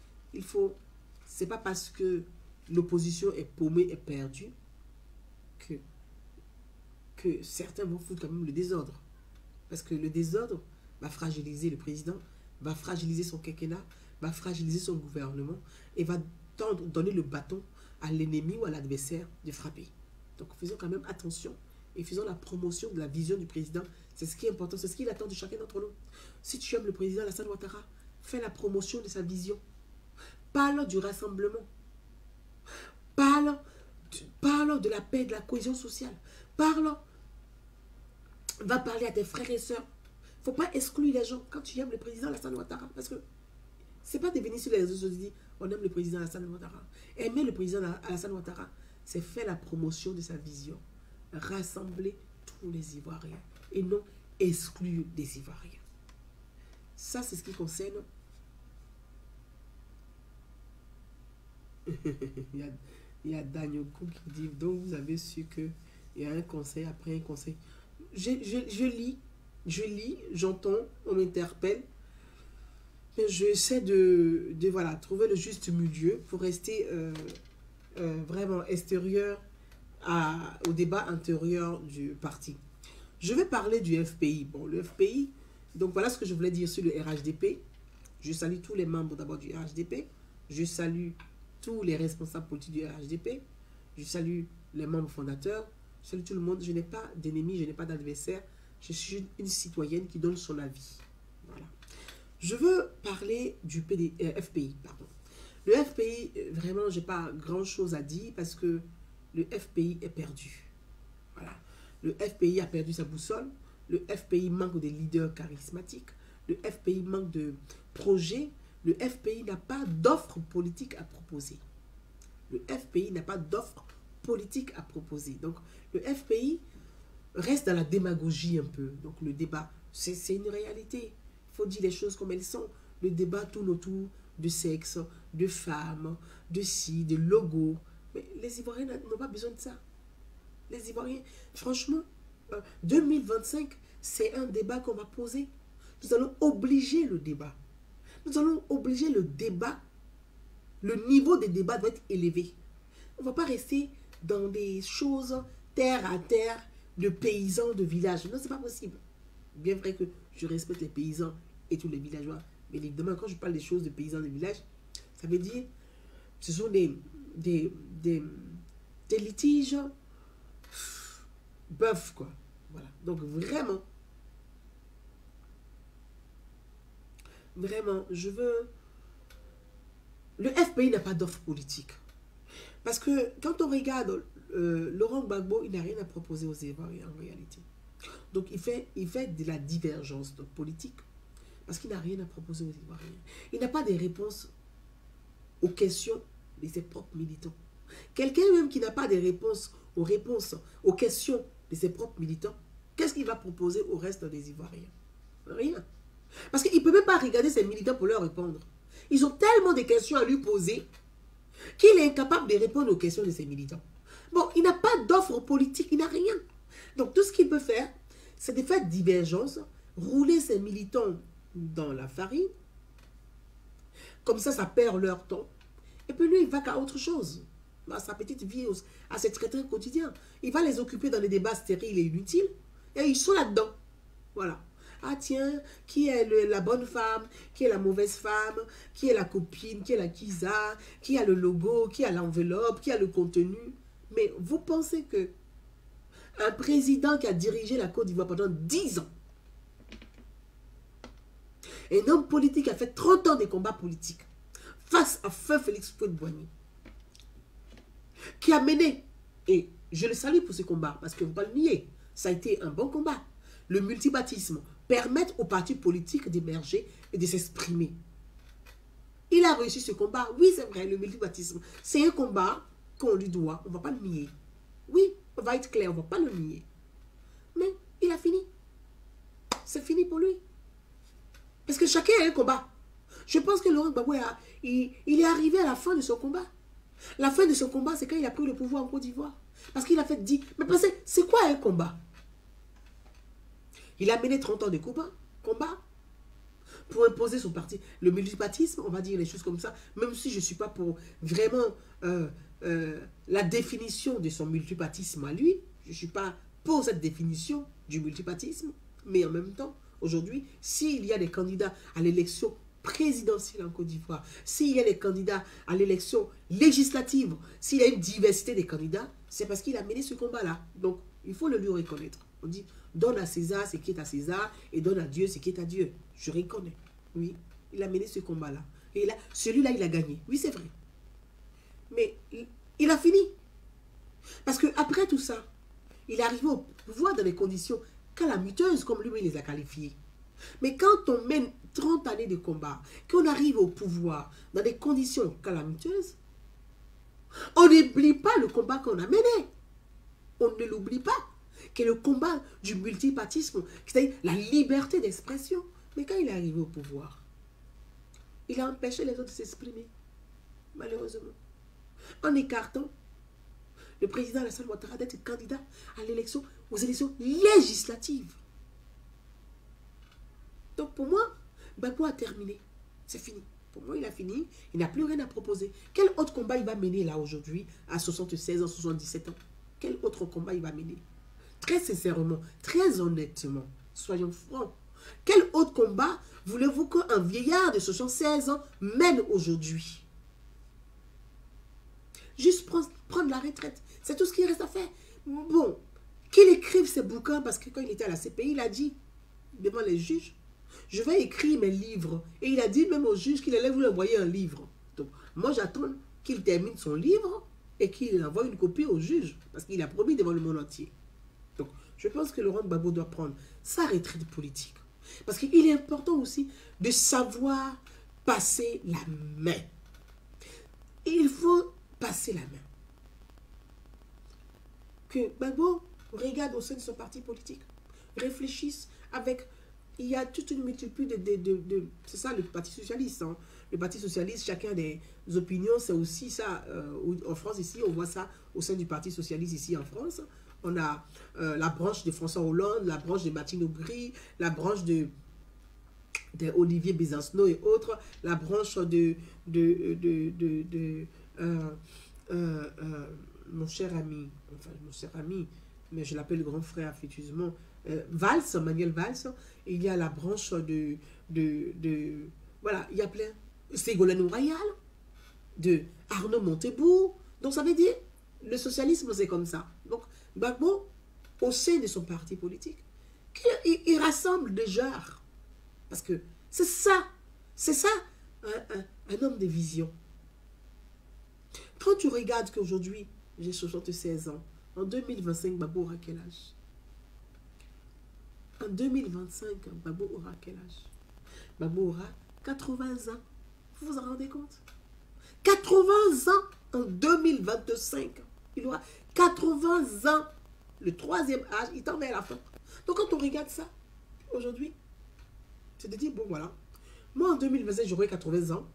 Speaker 1: c'est pas parce que l'opposition est paumée et perdue que certains vont foutre quand même le désordre. Parce que le désordre va fragiliser le président, va fragiliser son quinquennat, va fragiliser son gouvernement et va donner le bâton à l'ennemi ou à l'adversaire de frapper. Donc faisons quand même attention et faisons la promotion de la vision du président. C'est ce qui est important, c'est ce qu'il attend de chacun d'entre nous. Si tu aimes le président Alassane Ouattara, fais la promotion de sa vision. Parle du rassemblement. Parle de la paix, de la cohésion sociale. Va parler à tes frères et sœurs. Il ne faut pas exclure les gens quand tu aimes le président Alassane Ouattara. Parce que ce n'est pas de venir sur les réseaux sociaux et dire on aime le président Alassane Ouattara. Aimer le président Alassane Ouattara, c'est faire la promotion de sa vision. Rassembler tous les Ivoiriens et non exclure des Ivoiriens. Ça, c'est ce qui concerne. il y a Daniel Kou qui dit donc vous avez su que il y a un conseil après un conseil. Je lis, j'entends, on m'interpelle. Mais j'essaie de voilà, trouver le juste milieu pour rester vraiment extérieur au débat intérieur du parti. Je vais parler du FPI. Bon, le FPI, donc voilà ce que je voulais dire sur le RHDP. Je salue tous les membres d'abord du RHDP. Je salue tous les responsables politiques du RHDP. Je salue les membres fondateurs. Je salue tout le monde. Je n'ai pas d'ennemis, je n'ai pas d'adversaire. Je suis une citoyenne qui donne son avis. Voilà. Je veux parler du FPI. Pardon. Le FPI, vraiment, je n'ai pas grand-chose à dire parce que le FPI est perdu. Voilà. Le FPI a perdu sa boussole. Le FPI manque de leaders charismatiques. Le FPI manque de projets. Le FPI n'a pas d'offre politique à proposer. Le FPI n'a pas d'offre politique à proposer. Donc, le FPI reste dans la démagogie un peu. Donc, le débat, c'est une réalité. Il faut dire les choses comme elles sont. Le débat tourne autour de sexe, de femmes, de ci, de logos. Mais les Ivoiriens n'ont pas besoin de ça. Les Ivoiriens, franchement, 2025, c'est un débat qu'on va poser. Nous allons obliger le débat. Nous allons obliger le débat. Le niveau des débats doit être élevé. On ne va pas rester dans des choses terre à terre de paysans de village. Non, ce n'est pas possible. Bien vrai que je respecte les paysans et tous les villageois. Mais évidemment, quand je parle des choses de paysans de village, ça veut dire ce sont des litiges bœufs, quoi. Voilà. Donc, vraiment, je veux... Le FPI n'a pas d'offre politique. Parce que quand on regarde Laurent Gbagbo, il n'a rien à proposer aux Ivoiriens en réalité. Donc, il fait de la divergence politique parce qu'il n'a rien à proposer aux Ivoiriens. Il n'a pas de réponses aux questions de ses propres militants. Quelqu'un même qui n'a pas de réponses aux questions de ses propres militants, qu'est-ce qu'il va proposer au reste des Ivoiriens? Rien. Parce qu'il ne peut même pas regarder ses militants pour leur répondre. Ils ont tellement de questions à lui poser qu'il est incapable de répondre aux questions de ses militants. Bon, il n'a pas d'offre politique, il n'a rien. Donc tout ce qu'il peut faire, c'est de faire divergence, rouler ses militants dans la farine. Comme ça perd leur temps. Et puis lui, il va qu'à autre chose. À sa petite vie, à ses traitants quotidiens. Il va les occuper dans des débats stériles et inutiles. Et ils sont là-dedans. Voilà. Ah tiens, qui est la bonne femme, qui est la mauvaise femme, qui est la copine, qui est la kisa, qui a le logo, qui a l'enveloppe, qui a le contenu. Mais vous pensez que un président qui a dirigé la Côte d'Ivoire pendant 10 ans, un homme politique qui a fait 30 ans de combats politiques face à feu Félix Houphouët-Boigny, qui a mené, et je le salue pour ce combat, parce que vous ne pouvez pas le nier, ça a été un bon combat. Le multipartisme permet aux partis politiques d'émerger et de s'exprimer. Il a réussi ce combat. Oui, c'est vrai, le multipartisme. C'est un combat qu'on lui doit. On ne va pas le nier. Oui, on va être clair, on ne va pas le nier. Mais il a fini. C'est fini pour lui. Parce que chacun a un combat. Je pense que Laurent Gbagbo, il est arrivé à la fin de son combat. La fin de son combat, c'est quand il a pris le pouvoir en Côte d'Ivoire. Parce qu'il a fait 10. Mais pensez, c'est quoi un combat? Il a mené 30 ans de combat pour imposer son parti. Le multipartisme, on va dire les choses comme ça, même si je ne suis pas pour vraiment la définition de son multipartisme à lui. Je ne suis pas pour cette définition du multipartisme. Mais en même temps, aujourd'hui, s'il y a des candidats à l'élection présidentielle en Côte d'Ivoire, s'il y a des candidats à l'élection législative, s'il y a une diversité des candidats, c'est parce qu'il a mené ce combat-là. Donc, il faut le lui reconnaître. On dit, donne à César ce qui est à César et donne à Dieu ce qui est à Dieu. Je reconnais. Oui, il a mené ce combat-là. Et là, celui-là, il a gagné. Oui, c'est vrai. Mais il a fini. Parce qu'après tout ça, il est arrivé au pouvoir dans des conditions calamiteuses, comme lui, il les a qualifiées. Mais quand on mène 30 années de combat, qu'on arrive au pouvoir dans des conditions calamiteuses, on n'oublie pas le combat qu'on a mené. On ne l'oublie pas. Qui est le combat du multipartisme, c'est-à-dire la liberté d'expression. Mais quand il est arrivé au pouvoir, il a empêché les autres de s'exprimer, malheureusement, en écartant le président Alassane Ouattara d'être candidat à l'élection, aux élections législatives. Donc pour moi, Gbagbo a terminé. C'est fini. Pour moi, il a fini. Il n'a plus rien à proposer. Quel autre combat il va mener là aujourd'hui, à 76 ans, 77 ans? Quel autre combat il va mener? Très sincèrement, très honnêtement, soyons francs. Quel autre combat voulez-vous qu'un vieillard de 76 ans mène aujourd'hui? Juste prendre la retraite. C'est tout ce qu'il reste à faire. Bon, qu'il écrive ses bouquins, parce que quand il était à la CPI, il a dit devant les juges, je vais écrire mes livres. Et il a dit même aux juges qu'il allait vous envoyer un livre. Donc, moi, j'attends qu'il termine son livre et qu'il envoie une copie aux juges, parce qu'il a promis devant le monde entier. Donc, je pense que Laurent Gbagbo doit prendre sa retraite politique. Parce qu'il est important aussi de savoir passer la main. Il faut passer la main. Que Gbagbo regarde au sein de son parti politique, réfléchisse avec... Il y a toute une multitude de c'est ça le Parti Socialiste. Hein. Le Parti Socialiste, chacun a des opinions, c'est aussi ça. En France, ici, on voit ça au sein du Parti Socialiste, ici en France. On a la branche de François Hollande, la branche de Martine Aubry, la branche de Olivier Besancenot et autres, la branche mon cher ami, mais je l'appelle le grand frère affectueusement, Valls, Manuel Valls, et il y a la branche voilà, il y a plein, Ségolène Royal, de Arnaud Montebourg. Donc ça veut dire, le socialisme c'est comme ça. Donc Gbagbo, au sein de son parti politique, il rassemble des genres. Parce que c'est ça un homme de vision. Quand tu regardes qu'aujourd'hui, j'ai 76 ans, en 2025, Gbagbo aura quel âge? En 2025, Gbagbo aura quel âge? Gbagbo aura 80 ans. Vous vous en rendez compte? 80 ans en 2025. Il aura 80 ans. Le troisième âge, il t'en met à la fin. Donc quand on regarde ça, aujourd'hui, c'est de dire, bon voilà, moi en 2025, j'aurai 80 ans.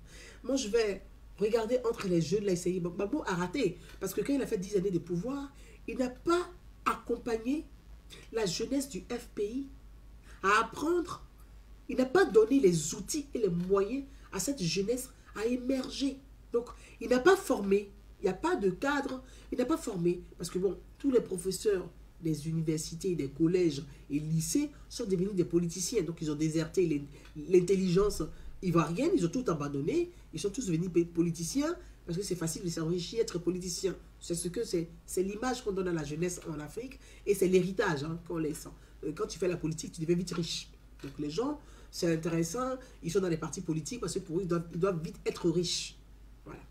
Speaker 1: Moi je vais regarder entre les jeunes, là, essayer. Gbagbo a raté. Parce que quand il a fait 10 années de pouvoir, il n'a pas accompagné la jeunesse du FPI à apprendre. Il n'a pas donné les outils et les moyens à cette jeunesse à émerger. Donc, il n'a pas formé. Il n'y a pas de cadre. Il n'a pas formé. Parce que bon, tous les professeurs des universités, des collèges et lycées sont devenus des politiciens. Donc, ils ont déserté l'intelligence ivoirienne, ils ont tout abandonné, ils sont tous devenus politiciens parce que c'est facile de s'enrichir, être politicien. C'est l'image qu'on donne à la jeunesse en Afrique et c'est l'héritage qu'on laisse. Quand tu fais la politique, tu deviens vite riche. Donc, les gens, c'est intéressant, ils sont dans les partis politiques parce que pour eux, ils doivent vite être riches. Voilà.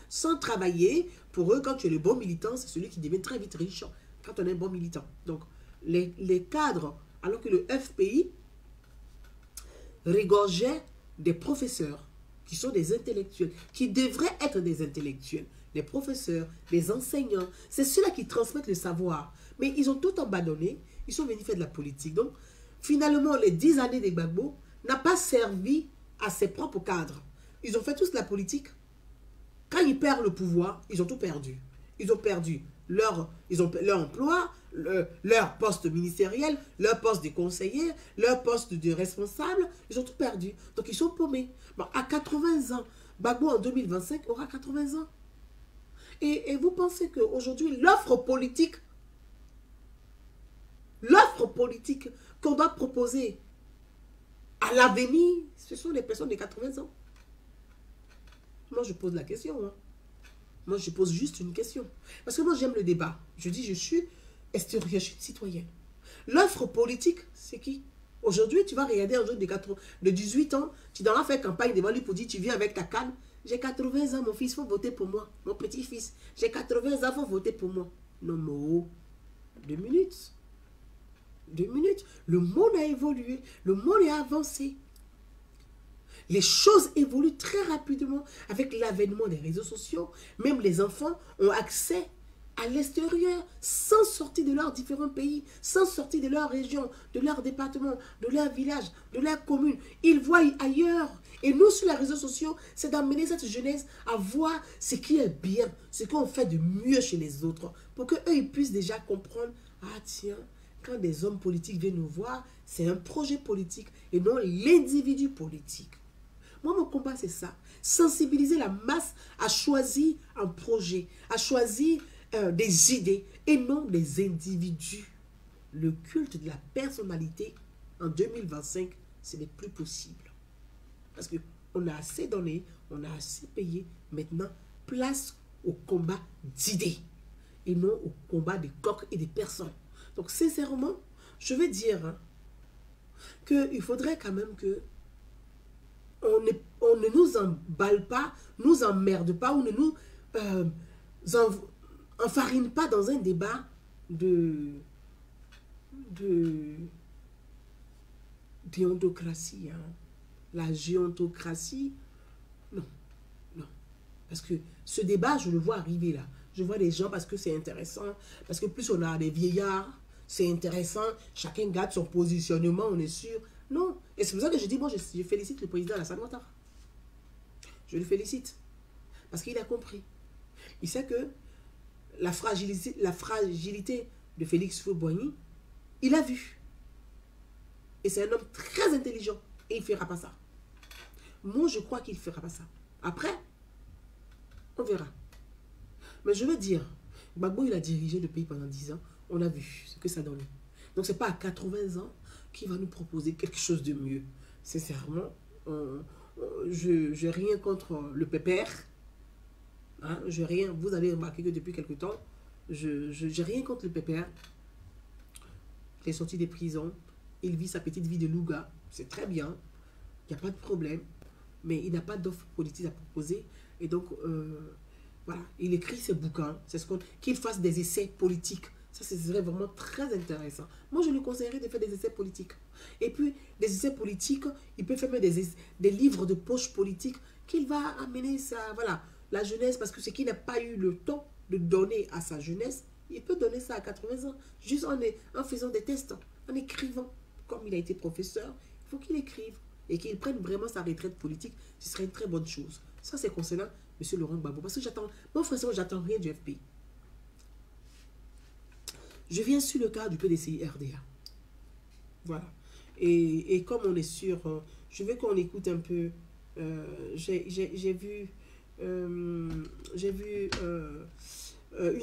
Speaker 1: Sans travailler, pour eux, quand tu es le bon militant, c'est celui qui devient très vite riche quand on est un bon militant. Donc, les cadres, alors que le FPI régorgeait des professeurs qui sont des intellectuels, qui devraient être des intellectuels, des professeurs, des enseignants, c'est ceux-là qui transmettent le savoir. Mais ils ont tout abandonné, ils sont venus faire de la politique. Donc, finalement, les 10 années des Gbagbo n'ont pas servi à ses propres cadres. Ils ont fait tous la politique. Quand ils perdent le pouvoir, ils ont tout perdu. Ils ont perdu leur emploi, leur poste ministériel, leur poste de conseiller, leur poste de responsable. Ils ont tout perdu. Donc, ils sont paumés. Bon, à 80 ans, Gbagbo en 2025 aura 80 ans. Et vous pensez qu'aujourd'hui, l'offre politique qu'on doit proposer à l'avenir, ce sont les personnes de 80 ans. Moi, je pose la question. Moi, je pose juste une question. Parce que moi, j'aime le débat. Je dis, je suis historienne, je suis citoyenne. L'offre politique, c'est qui? Aujourd'hui, tu vas regarder un jeune de 18 ans, tu dois faire campagne devant lui pour dire, tu viens avec ta canne. J'ai 80 ans, mon fils, il faut voter pour moi. Mon petit-fils, j'ai 80 ans, il faut voter pour moi. Non, mais 2 minutes. 2 minutes. Le monde a évolué. Le monde a avancé. Les choses évoluent très rapidement avec l'avènement des réseaux sociaux. Même les enfants ont accès à l'extérieur sans sortir de leurs différents pays, sans sortir de leur région, de leur département, de leur village, de leur commune. Ils voient ailleurs. Et nous, sur les réseaux sociaux, c'est d'amener cette jeunesse à voir ce qui est bien, ce qu'on fait de mieux chez les autres, pour qu'eux, ils puissent déjà comprendre, ah tiens, quand des hommes politiques viennent nous voir, c'est un projet politique et non l'individu politique. Moi, mon combat, c'est ça. Sensibiliser la masse à choisir un projet, à choisir des idées et non des individus. Le culte de la personnalité en 2025, ce n'est plus possible. Parce qu'on a assez donné, on a assez payé. Maintenant, place au combat d'idées et non au combat des coqs et des personnes. Donc, sincèrement, je veux dire qu'il faudrait quand même que on ne nous emballe pas, nous emmerde pas, ou ne nous enfarine pas dans un débat déontocratie. La géontocratie, non, non. Parce que ce débat, je le vois arriver là. Je vois des gens parce que c'est intéressant, parce que plus on a des vieillards, c'est intéressant, chacun garde son positionnement, on est sûr. Non. Et c'est pour ça que je dis, moi, je félicite le président Alassane Ouattara. Je le félicite. Parce qu'il a compris. Il sait que la fragilité de Félix Houphouët-Boigny, il a vu. Et c'est un homme très intelligent. Et il ne fera pas ça. Moi, je crois qu'il ne fera pas ça. Après, on verra. Mais je veux dire, Gbagbo, il a dirigé le pays pendant 10 ans. On a vu ce que ça donne. Donc, ce n'est pas à 80 ans qui va nous proposer quelque chose de mieux. Sincèrement, je n'ai rien contre le pépère. Vous allez remarquer que depuis quelque temps, je n'ai rien contre le pépère. Il est sorti des prisons. Il vit sa petite vie de louga. C'est très bien. Il n'y a pas de problème. Mais il n'a pas d'offre politique à proposer. Et donc, voilà. Il écrit ses bouquins. C'est qu'il fasse des essais politiques. Ça, ce serait vraiment très intéressant. Moi, je lui conseillerais de faire des essais politiques. Et puis, des essais politiques, il peut faire même des livres de poche politique qu'il va amener la jeunesse, parce que ce qu'il n'a pas eu le temps de donner à sa jeunesse, il peut donner ça à 80 ans, juste en faisant des tests, en écrivant. Comme il a été professeur, il faut qu'il écrive et qu'il prenne vraiment sa retraite politique. Ce serait une très bonne chose. Ça, c'est concernant M. Laurent Gbagbo. Parce que moi, franchement, j'attends rien du FPI. Je viens sur le cas du PDCI-RDA. Voilà. Et comme on est sûr, je veux qu'on écoute un peu. J'ai vu une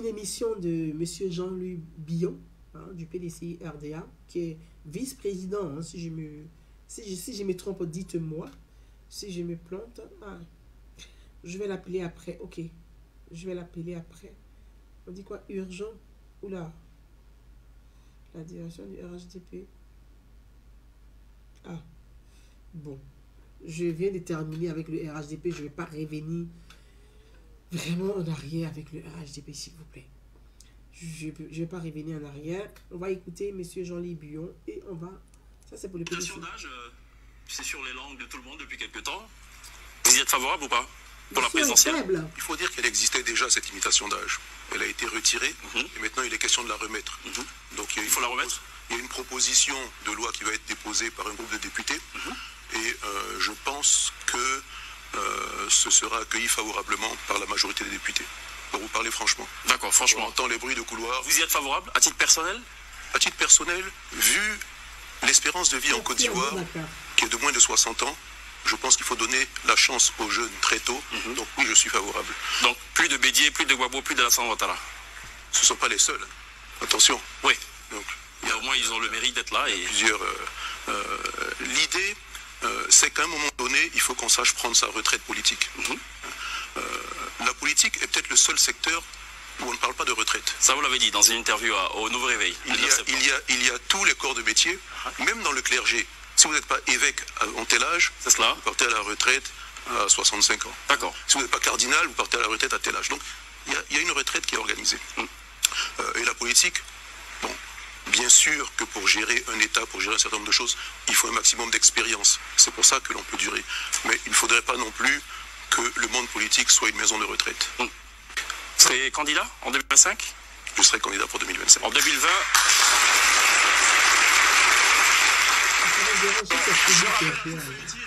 Speaker 1: émission de M. Jean-Louis Billon du PDCI RDA, qui est vice-président, hein, si je me trompe, dites-moi. Si je me plante, je vais l'appeler après. Ok, je vais l'appeler après. On dit quoi? Urgent? Oula. La direction du RHDP. Bon. Je viens de terminer avec le RHDP. Je ne vais pas revenir vraiment en arrière avec le RHDP, s'il vous plaît. Je ne vais pas revenir en arrière. On va écouter M. Jean-Louis Buyon et on va... Ça, c'est pour le PDC.
Speaker 2: C'est sur les langues de tout le monde depuis quelques temps. Vous y êtes favorable ou pas pour la présidentielle?
Speaker 3: Il faut dire qu'elle existait déjà, cette limitation d'âge. Elle a été retirée et maintenant il est question de la remettre. Donc il faut la remettre. Il y a une proposition de loi qui va être déposée par un groupe de députés et je pense que ce sera accueilli favorablement par la majorité des députés. Pour vous parler franchement.
Speaker 2: D'accord, franchement.
Speaker 3: On entend les bruits de couloir.
Speaker 2: Vous y êtes favorable à titre personnel?
Speaker 3: À titre personnel, vu l'espérance de vie en Côte d'Ivoire, qui est de moins de 60 ans, je pense qu'il faut donner la chance aux jeunes très tôt. Donc oui, je suis favorable.
Speaker 2: Donc plus de Bédié, plus de Gbagbo, plus d'Alassane Ouattara.
Speaker 3: Ce ne sont pas les seuls. Attention.
Speaker 2: Oui. Donc, mais au moins, ils ont le mérite d'être là. Et...
Speaker 3: L'idée, c'est qu'à un moment donné, il faut qu'on sache prendre sa retraite politique. La politique est peut-être le seul secteur où on ne parle pas de retraite.
Speaker 2: Ça, vous l'avez dit dans une interview au Nouveau Réveil.
Speaker 3: Il y a tous les corps de métier, même dans le clergé. Si vous n'êtes pas évêque en tel âge, vous partez à la retraite à 65 ans.
Speaker 2: D'accord.
Speaker 3: Si vous n'êtes pas cardinal, vous partez à la retraite à tel âge. Donc, il y a une retraite qui est organisée. Et la politique, bon, bien sûr que pour gérer un État, pour gérer un certain nombre de choses, il faut un maximum d'expérience. C'est pour ça que l'on peut durer. Mais il ne faudrait pas non plus que le monde politique soit une maison de retraite.
Speaker 2: Vous serez candidat en 2025?
Speaker 3: Je serai candidat pour 2025.
Speaker 2: En 2020...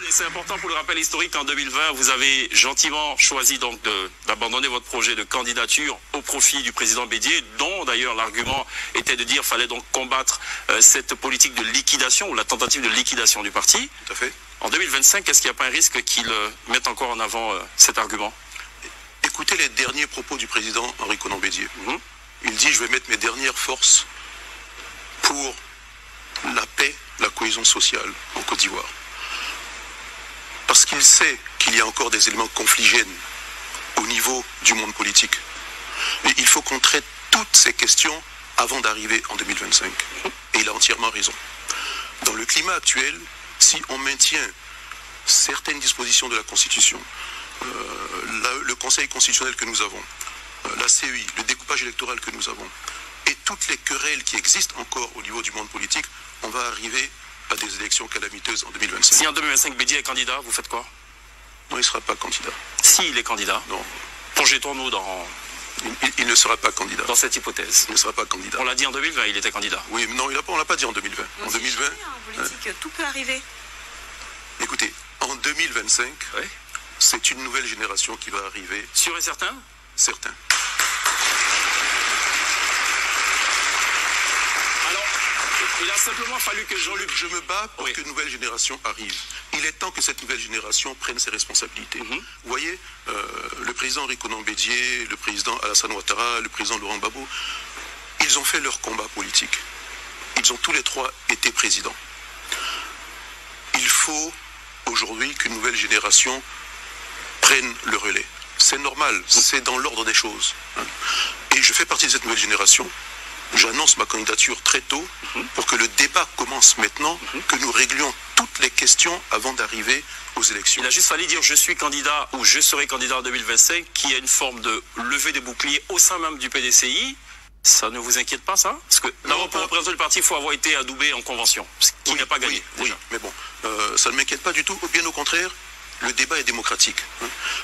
Speaker 2: C'est important pour le rappel historique, en 2020, vous avez gentiment choisi donc d'abandonner votre projet de candidature au profit du président Bédié, dont d'ailleurs l'argument était de dire qu'il fallait donc combattre cette politique de liquidation ou la tentative de liquidation du parti.
Speaker 3: Tout à fait.
Speaker 2: En 2025, est-ce qu'il n'y a pas un risque qu'il mette encore en avant cet argument?
Speaker 3: Écoutez les derniers propos du président Henri Konan Bédié. Il dit « Je vais mettre mes dernières forces pour la paix, la cohésion sociale en Côte d'Ivoire. » Parce qu'il sait qu'il y a encore des éléments confligènes au niveau du monde politique. Et il faut qu'on traite toutes ces questions avant d'arriver en 2025. Et il a entièrement raison. Dans le climat actuel, si on maintient certaines dispositions de la Constitution, le Conseil constitutionnel que nous avons, la CEI, le découpage électoral que nous avons, et toutes les querelles qui existent encore au niveau du monde politique, on va arriver à des élections calamiteuses en 2025.
Speaker 2: Si en 2025 Bédié est candidat, vous faites quoi?
Speaker 3: Non, il ne sera pas candidat.
Speaker 2: S'il est candidat?
Speaker 3: Non.
Speaker 2: Projetons-nous dans...
Speaker 3: Il ne sera pas candidat.
Speaker 2: Dans cette hypothèse.
Speaker 3: Il ne sera pas candidat.
Speaker 2: On l'a dit en 2020, il était candidat.
Speaker 3: Oui, mais non, on ne l'a pas dit en 2020. En 2020...
Speaker 4: En politique, tout peut arriver.
Speaker 3: Écoutez, en 2025, c'est une nouvelle génération qui va arriver.
Speaker 2: Sûr et certain?
Speaker 3: Certain.
Speaker 2: Il a simplement fallu que Jean-Luc...
Speaker 3: Je me bats pour qu'une nouvelle génération arrive. Il est temps que cette nouvelle génération prenne ses responsabilités. Vous voyez, le président Henri Konan Bédié, le président Alassane Ouattara, le président Laurent Gbagbo, ils ont fait leur combat politique. Ils ont tous les trois été présidents. Il faut aujourd'hui qu'une nouvelle génération prenne le relais. C'est normal, c'est dans l'ordre des choses. Et je fais partie de cette nouvelle génération. J'annonce ma candidature très tôt pour que le débat commence maintenant, que nous réglions toutes les questions avant d'arriver aux élections.
Speaker 2: Il a juste fallu dire je suis candidat ou je serai candidat en 2025, qui a une forme de levée des boucliers au sein même du PDCI. Ça ne vous inquiète pas, ça? Parce que d'abord, pour représenter le parti, il faut avoir été adoubé en convention, ce qui n'a pas gagné.
Speaker 3: Oui, mais bon, ça ne m'inquiète pas du tout. Bien au contraire, le débat est démocratique.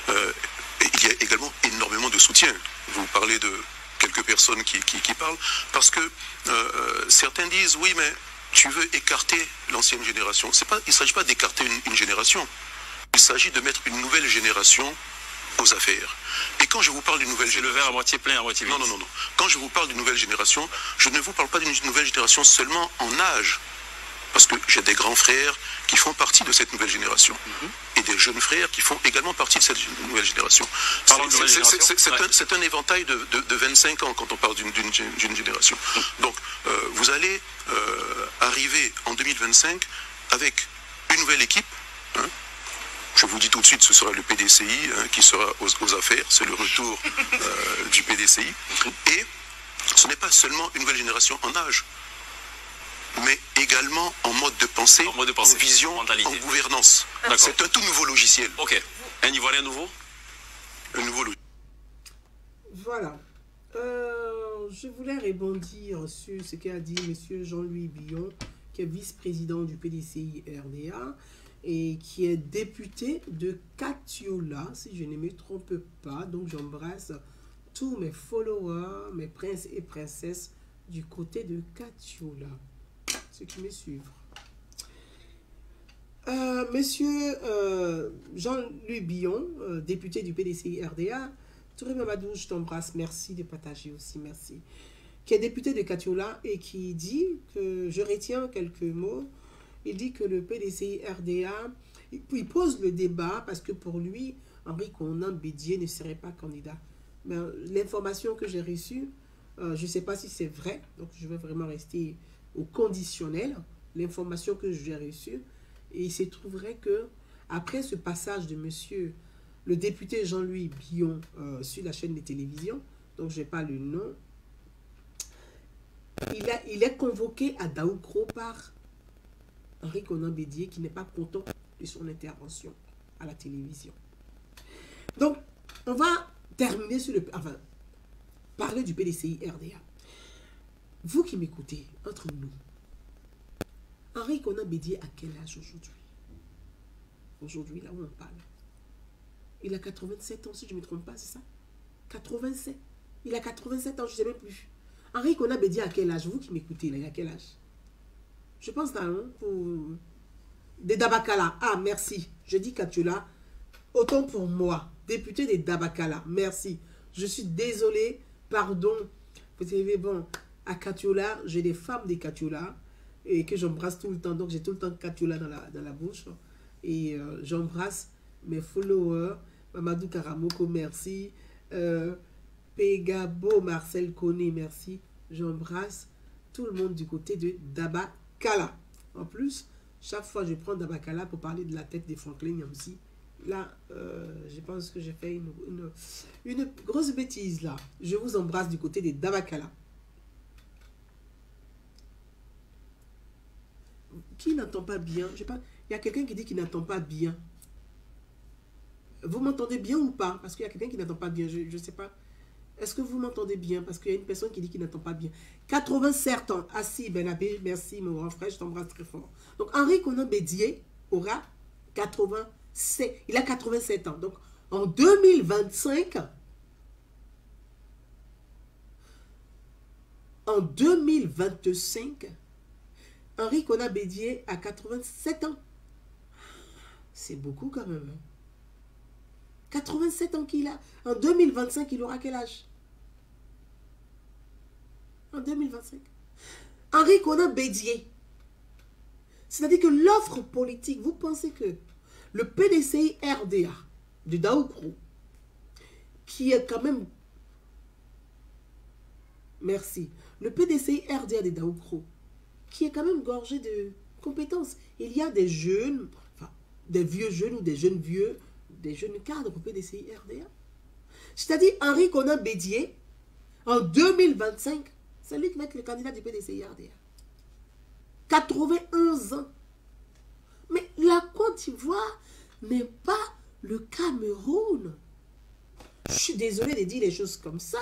Speaker 3: Et il y a également énormément de soutien. Vous parlez de quelques personnes qui parlent, parce que certains disent, oui, mais tu veux écarter l'ancienne génération. Il ne s'agit pas d'écarter une génération, il s'agit de mettre une nouvelle génération aux affaires. Et quand je vous parle d'une nouvelle génération...
Speaker 2: Le verre à moitié plein, à moitié vide.
Speaker 3: Non. Quand je vous parle d'une nouvelle génération, je ne vous parle pas d'une nouvelle génération seulement en âge. parce que j'ai des grands frères qui font partie de cette nouvelle génération et des jeunes frères qui font également partie de cette nouvelle génération. C'est un éventail de 25 ans quand on parle d'une génération. Donc, vous allez arriver en 2025 avec une nouvelle équipe. Hein. Je vous dis tout de suite, ce sera le PDCI qui sera aux affaires. C'est le retour du PDCI. Et ce n'est pas seulement une nouvelle génération en âge, mais également en mode de pensée, en vision, en gouvernance. C'est un tout nouveau logiciel.
Speaker 2: Ok. Un Ivoirien nouveau?
Speaker 3: Un nouveau logiciel.
Speaker 1: Voilà. Je voulais rebondir sur ce qu'a dit M. Jean-Louis Billon, qui est vice-président du PDCI RDA et qui est député de Katiola, si je ne me trompe pas. Donc j'embrasse tous mes followers, mes princes et princesses du côté de Katiola, ceux qui me suivent. Monsieur Jean-Louis Billon, député du PDCI RDA, Touré Mamadou, je t'embrasse, merci de partager aussi, merci. Qui est député de Katiola et qui dit que, je retiens quelques mots, il dit que le PDCI RDA, il pose le débat parce que pour lui, Henri Konan Bédié ne serait pas candidat. Mais l'information que j'ai reçue, je ne sais pas si c'est vrai, donc je vais vraiment rester au conditionnel, l'information que j'ai reçue, et il se trouverait que après ce passage de monsieur le député Jean-Louis Billon sur la chaîne de télévision, donc je n'ai pas le nom, il est convoqué à Daoukro par Henri Konan Bédié qui n'est pas content de son intervention à la télévision. Donc, on va terminer sur le... Enfin, parler du PDCI RDA. Vous qui m'écoutez, entre nous, Henri Konan Bédié à quel âge aujourd'hui? Aujourd'hui, là où on parle. Il a 87 ans, si je ne me trompe pas, c'est ça? 87. Il a 87 ans, je ne sais même plus. Henri Konan Bédié à quel âge? Vous qui m'écoutez, là, il a quel âge? Je pense dans pour... Des Dabakala. Ah, merci. Je dis Katiola. Autant pour moi. Député des Dabakala. Merci. Je suis désolé. Pardon. Vous savez, bon, à Katiola, j'ai des femmes des Katiola et que j'embrasse tout le temps. Donc, j'ai tout le temps Katiola dans la bouche. Et j'embrasse mes followers. Mamadou Karamoko, merci. Pegabo, Marcel Koné, merci. J'embrasse tout le monde du côté de Dabakala. En plus, chaque fois je prends Dabakala pour parler de la tête des Franklin aussi. Là, je pense que j'ai fait une grosse bêtise là. Je vous embrasse du côté des Dabakala. Qui n'entend pas bien? Je sais pas. Il y a quelqu'un qui dit qu'il n'entend pas bien. Vous m'entendez bien ou pas? Parce qu'il y a quelqu'un qui n'entend pas bien. Je ne sais pas. Est-ce que vous m'entendez bien? Parce qu'il y a une personne qui dit qu'il n'entend pas bien. 87 ans. Assis Benabé, merci mon grand frère, je t'embrasse très fort. Donc Henri Konan Bédié aura 87. Il a 87 ans. Donc en 2025, en 2025, Henri Konan Bédié a 87 ans. C'est beaucoup quand même. 87 ans qu'il a. En 2025, il aura quel âge? En 2025. Henri Konan Bédié. C'est-à-dire que l'offre politique, vous pensez que le PDCI RDA de Daoukro, qui est quand même... Merci. Le PDCI RDA de Daoukro, qui est quand même gorgé de compétences. Il y a des jeunes, enfin, des vieux jeunes ou des jeunes vieux, des jeunes cadres au PDCI RDA. C'est-à-dire Henri Konan Bédié, en 2025, c'est lui qui va être le candidat du PDCI RDA. 91 ans. Mais la Côte d'Ivoire n'est pas le Cameroun. Je suis désolé de dire des choses comme ça.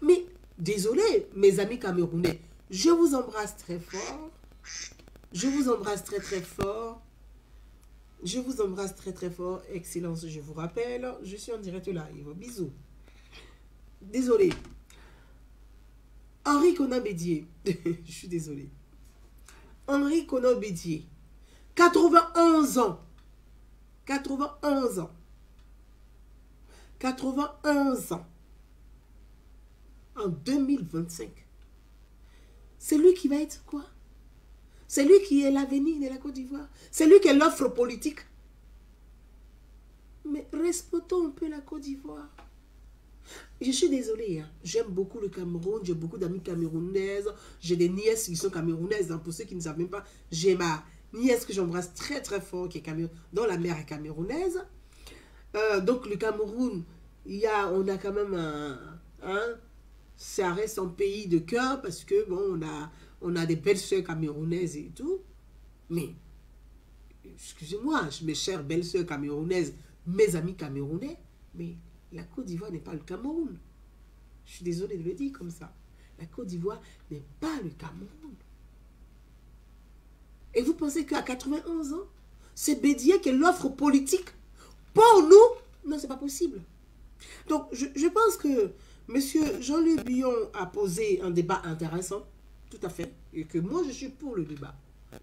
Speaker 1: Mais désolé, mes amis camerounais, je vous embrasse très fort. Je vous embrasse très très fort. Je vous embrasse très très fort. Excellence, je vous rappelle, je suis en direct live. Bisous. Désolé. Henri Konan Bédié. Je suis désolé. Henri Konan Bédié. 91 ans. 91 ans. 91 ans. En 2025. C'est lui qui va être quoi? C'est lui qui est l'avenir de la Côte d'Ivoire. C'est lui qui est l'offre politique. Mais respectons un peu la Côte d'Ivoire. Je suis désolée, hein. J'aime beaucoup le Cameroun, j'ai beaucoup d'amis camerounaises, j'ai des nièces qui sont camerounaises. Pour ceux qui ne savent même pas, j'ai ma nièce que j'embrasse très très fort, qui est dont la mère est camerounaise. Donc le Cameroun, on a quand même ça reste un pays de cœur parce que bon, on a des belles sœurs camerounaises et tout. Mais, excusez-moi, mes chères belles sœurs camerounaises, mes amis camerounais, mais la Côte d'Ivoire n'est pas le Cameroun. Je suis désolée de le dire comme ça. La Côte d'Ivoire n'est pas le Cameroun. Et vous pensez qu'à 91 ans, c'est Bédié qui est l'offre politique pour nous? Non, c'est pas possible. Donc, je pense que M. Jean-Louis Billon a posé un débat intéressant, tout à fait, et que moi, je suis pour le débat.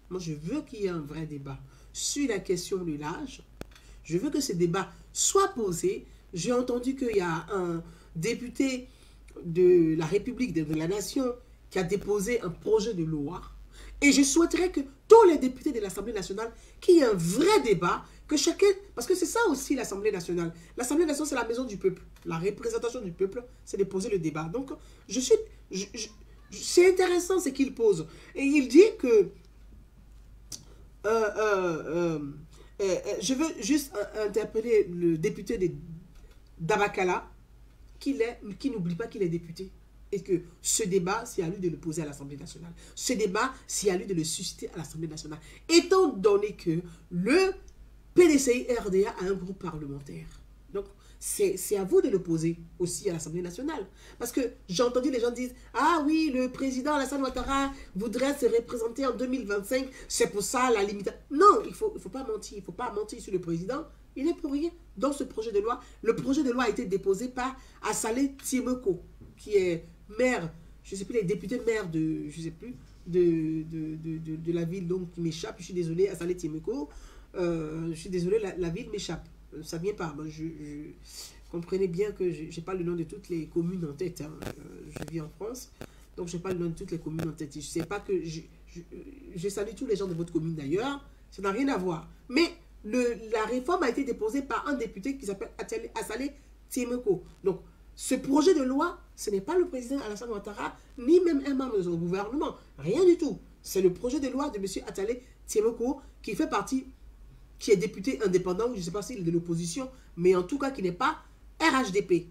Speaker 1: Moi, je veux qu'il y ait un vrai débat sur la question de l'âge. Je veux que ce débat soit posé. J'ai entendu qu'il y a un député de la République, de la Nation, qui a déposé un projet de loi. Et je souhaiterais que tous les députés de l'Assemblée nationale, qu'il y ait un vrai débat, que chacun... Parce que c'est ça aussi l'Assemblée nationale. L'Assemblée nationale, c'est la maison du peuple. La représentation du peuple, c'est de poser le débat. Donc, c'est intéressant ce qu'il pose. Et il dit que... je veux juste interpeller le député d'Abakala, qui n'oublie pas qu'il est député. Et que ce débat, c'est à lui de le poser à l'Assemblée nationale. Ce débat, c'est à lui de le susciter à l'Assemblée nationale. Étant donné que le PDCI-RDA a un groupe parlementaire. Donc, c'est à vous de le poser aussi à l'Assemblée nationale. Parce que j'ai entendu les gens dire « Ah oui, le président Alassane Ouattara voudrait se représenter en 2025. C'est pour ça la limitation. » Non, il faut pas mentir. Il ne faut pas mentir sur le président. Il n'est pour rien dans ce projet de loi. Le projet de loi a été déposé par Assalé Tiemeko, qui est maire, je ne sais plus, les députés maire de, je ne sais plus, de la ville, donc qui m'échappe. Je suis désolé, Assalé Tiemeko. Je suis désolé, la ville m'échappe. Ça vient pas. Je comprenez bien que je n'ai pas le nom de toutes les communes en tête. Hein. Je vis en France, donc je n'ai pas le nom de toutes les communes en tête. Je ne sais pas que... Je salue tous les gens de votre commune d'ailleurs. Ça n'a rien à voir. Mais la réforme a été déposée par un député qui s'appelle Assalé Tiemeko. Donc, ce projet de loi, ce n'est pas le président Alassane Ouattara, ni même un membre de son gouvernement. Rien du tout. C'est le projet de loi de M. Assalé Tiemeko qui fait partie, qui est député indépendant, je ne sais pas s'il est de l'opposition, mais en tout cas qui n'est pas RHDP.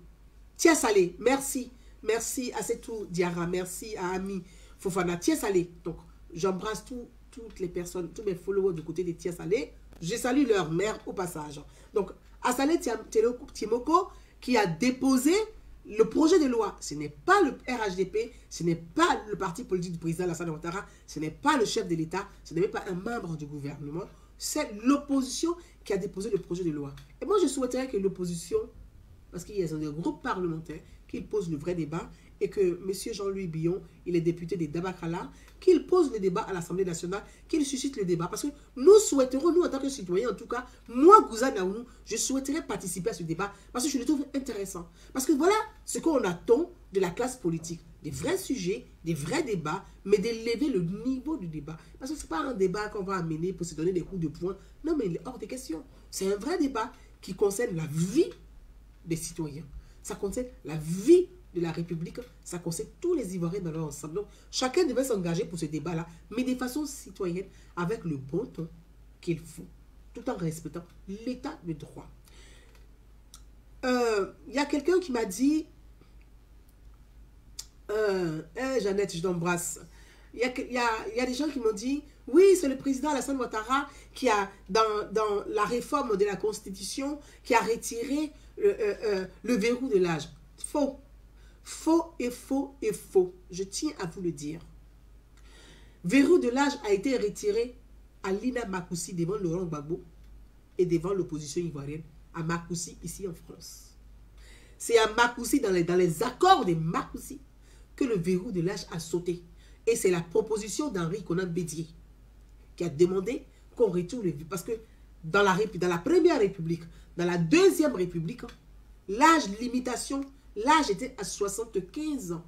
Speaker 1: Tia Salé, merci. Merci à Setou Diarra, merci à Ami Fofana. Tia Salé. Donc, j'embrasse toutes les personnes, tous mes followers du côté de Tia Salé. Je salue leur mère au passage. Donc, Assalé Tiemeko qui a déposé le projet de loi. Ce n'est pas le RHDP, ce n'est pas le parti politique du président Alassane Ouattara, ce n'est pas le chef de l'État, ce n'est même pas un membre du gouvernement. C'est l'opposition qui a déposé le projet de loi. Et moi, je souhaiterais que l'opposition, parce qu'il y a un groupe parlementaire, qu'il pose le vrai débat et que M. Jean-Louis Billon, il est député de Dabakala, qu'il pose le débat à l'Assemblée nationale, qu'il suscite le débat. Parce que nous souhaiterons, nous en tant que citoyens, en tout cas, moi, Gouza Naounou, je souhaiterais participer à ce débat parce que je le trouve intéressant. Parce que voilà ce qu'on attend de la classe politique. Des vrais sujets, des vrais débats, mais d'élever le niveau du débat. Parce que ce n'est pas un débat qu'on va amener pour se donner des coups de poing. Non, mais il est hors de question. C'est un vrai débat qui concerne la vie des citoyens. Ça concerne la vie de la République, ça concerne tous les Ivoiriens dans leur ensemble. Donc, chacun devait s'engager pour ce débat-là, mais de façon citoyenne, avec le bon ton qu'il faut, tout en respectant l'état de droit. Il y a quelqu'un qui m'a dit, Jeannette, je t'embrasse. Il y a des gens qui m'ont dit, oui, c'est le président Alassane Ouattara qui a, dans la réforme de la Constitution, qui a retiré le verrou de l'âge. Faux. Faux et faux et faux. Je tiens à vous le dire. Verrou de l'âge a été retiré à Lina Makoussi devant Laurent Gbagbo et devant l'opposition ivoirienne à Makoussi ici en France. C'est à Makoussi, dans les accords de Makoussi, que le verrou de l'âge a sauté. Et c'est la proposition d'Henri Konan Bédié qui a demandé qu'on retourne le verrou. Parce que dans la première république, dans la deuxième république, l'âge limitation, l'âge était à 75 ans.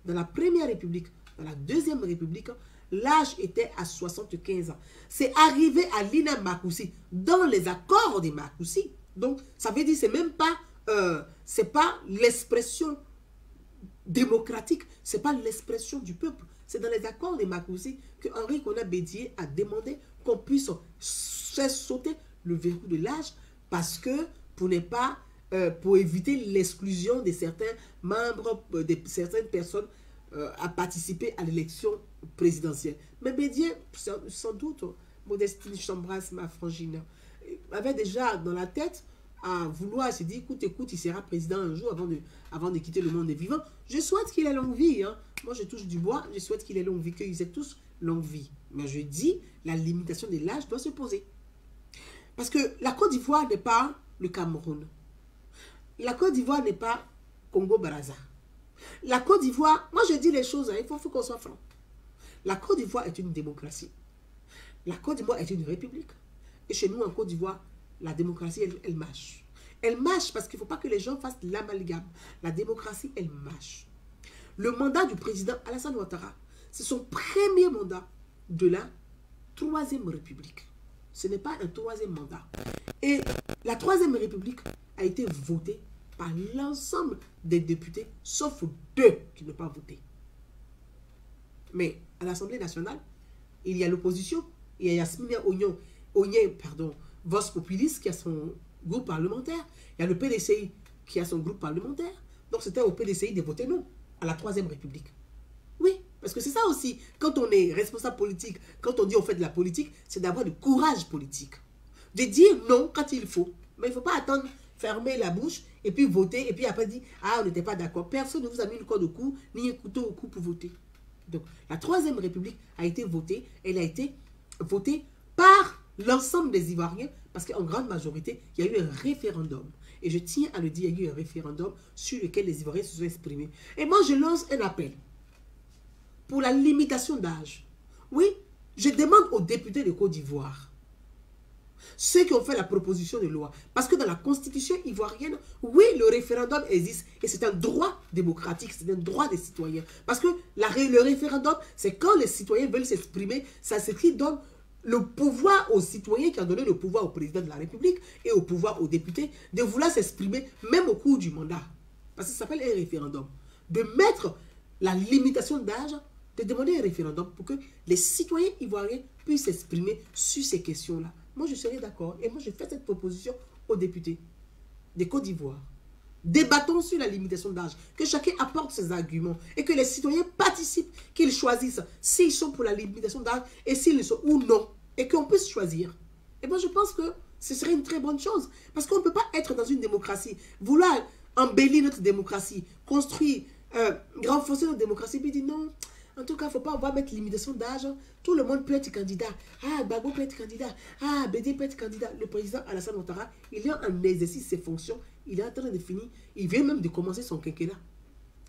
Speaker 1: Dans la première république, dans la deuxième république, l'âge était à 75 ans. C'est arrivé à Lina Makoussi dans les accords de Makoussi. Donc, ça veut dire que c'est pas l'expression démocratique, c'est pas l'expression du peuple. C'est dans les accords de Makoussi que Henri Konan Bédié a demandé qu'on puisse faire sauter le verrou de l'âge parce que pour éviter l'exclusion de certains membres, de certaines personnes à participer à l'élection présidentielle. Mais Bédié, sans doute, Modestine Chambras, ma frangine, avait déjà dans la tête à vouloir se dire, écoute, il sera président un jour avant de quitter le monde des vivants. Je souhaite qu'il ait longue vie. Hein. Moi, je touche du bois, je souhaite qu'il ait longue vie, qu'ils aient tous longue vie. Mais je dis, la limitation de l'âge doit se poser. Parce que la Côte d'Ivoire n'est pas le Cameroun. La Côte d'Ivoire n'est pas Congo-Brazza. La Côte d'Ivoire, moi je dis les choses, hein, il faut qu'on soit franc. La Côte d'Ivoire est une démocratie. La Côte d'Ivoire est une république. Et chez nous, en Côte d'Ivoire, la démocratie, elle marche. Elle marche parce qu'il ne faut pas que les gens fassent l'amalgame. La démocratie, elle marche. Le mandat du président Alassane Ouattara, c'est son premier mandat de la Troisième République. Ce n'est pas un troisième mandat. Et la Troisième République a été votée par l'ensemble des députés, sauf 2 qui n'ont pas voté. Mais à l'Assemblée nationale, il y a l'opposition, il y a Yasmina Vos Populis qui a son groupe parlementaire, il y a le PDCI qui a son groupe parlementaire. Donc c'était au PDCI de voter non à la Troisième République. Oui, parce que c'est ça aussi. Quand on est responsable politique, quand on dit on fait de la politique, c'est d'avoir du courage politique. De dire non quand il faut. Mais il ne faut pas attendre, fermer la bouche et puis voter et puis après dire « Ah, on n'était pas d'accord ». Personne ne vous a mis une corde au cou, ni un couteau au cou pour voter. Donc, la Troisième République a été votée. Elle a été votée par l'ensemble des Ivoiriens parce qu'en grande majorité, il y a eu un référendum. Et je tiens à le dire, il y a eu un référendum sur lequel les Ivoiriens se sont exprimés. Et moi, je lance un appel pour la limitation d'âge. Oui, je demande aux députés de Côte d'Ivoire, ceux qui ont fait la proposition de loi, parce que dans la constitution ivoirienne, oui, le référendum existe et c'est un droit démocratique, c'est un droit des citoyens. Parce que le référendum, c'est quand les citoyens veulent s'exprimer, ça s'écrit donne le pouvoir aux citoyens qui ont donné le pouvoir au président de la République et au pouvoir aux députés de vouloir s'exprimer même au cours du mandat. Parce que ça s'appelle un référendum. De mettre la limitation d'âge, de demander un référendum pour que les citoyens ivoiriens puissent s'exprimer sur ces questions-là. Moi, je serais d'accord. Et moi, je fais cette proposition aux députés de Côte d'Ivoire. Débattons sur la limitation d'âge. Que chacun apporte ses arguments. Et que les citoyens participent, qu'ils choisissent s'ils sont pour la limitation d'âge et s'ils le sont ou non. Et qu'on puisse choisir. Et moi, je pense que ce serait une très bonne chose. Parce qu'on ne peut pas être dans une démocratie, vouloir embellir notre démocratie, construire, renforcer notre démocratie, puis dire non. En tout cas, il ne faut pas avoir mettre limitation d'âge. Tout le monde peut être candidat. Ah, Gbagbo peut être candidat. Ah, Bédié peut être candidat. Le président Alassane Ouattara, il est en exercice ses fonctions. Il est en train de finir. Il vient même de commencer son quinquennat.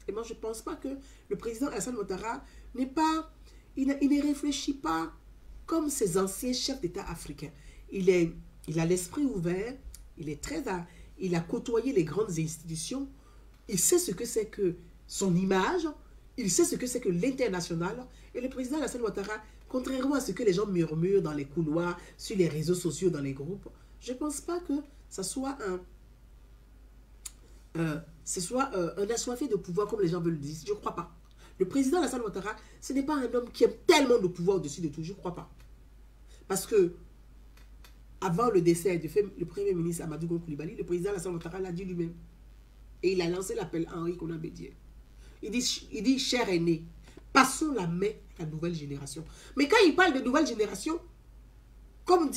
Speaker 1: Et moi, je ne pense pas que le président Alassane Ouattara n'est pas... Il ne réfléchit pas comme ses anciens chefs d'État africains. Il a l'esprit ouvert. Il a côtoyé les grandes institutions. Il sait ce que c'est que son image. Il sait ce que c'est que l'international. Et le président Alassane Ouattara, contrairement à ce que les gens murmurent dans les couloirs, sur les réseaux sociaux, dans les groupes, je ne pense pas que ça soit un assoiffé de pouvoir comme les gens veulent le dire. Je ne crois pas. Le président Alassane Ouattara, ce n'est pas un homme qui aime tellement de pouvoir au-dessus de tout. Je ne crois pas. Parce que, avant le décès du premier ministre Amadou Gon Coulibaly, le président Alassane Ouattara l'a dit lui-même. Et il a lancé l'appel à Henri Konan Bédié. Il dit, cher aîné, passons la main à la nouvelle génération. Mais quand il parle de nouvelle génération, comme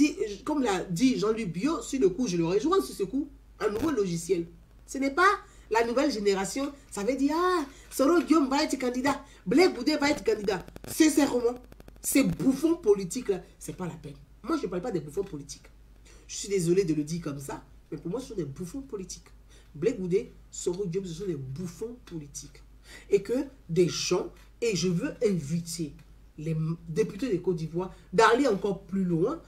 Speaker 1: l'a dit Jean-Luc Biot, sur le coup, je le rejoins sur ce coup, un nouveau logiciel. Ce n'est pas la nouvelle génération, ça veut dire, ah, Soro Guillaume va être candidat, Blé Goudé va être candidat. Sincèrement, ces bouffons politiques-là, ce n'est pas la peine. Moi, je ne parle pas des bouffons politiques. Je suis désolé de le dire comme ça, mais pour moi, ce sont des bouffons politiques. Blé Goudé, Soro Guillaume, ce sont des bouffons politiques. Et que des gens, et je veux inviter les députés de Côte d'Ivoire d'aller encore plus loin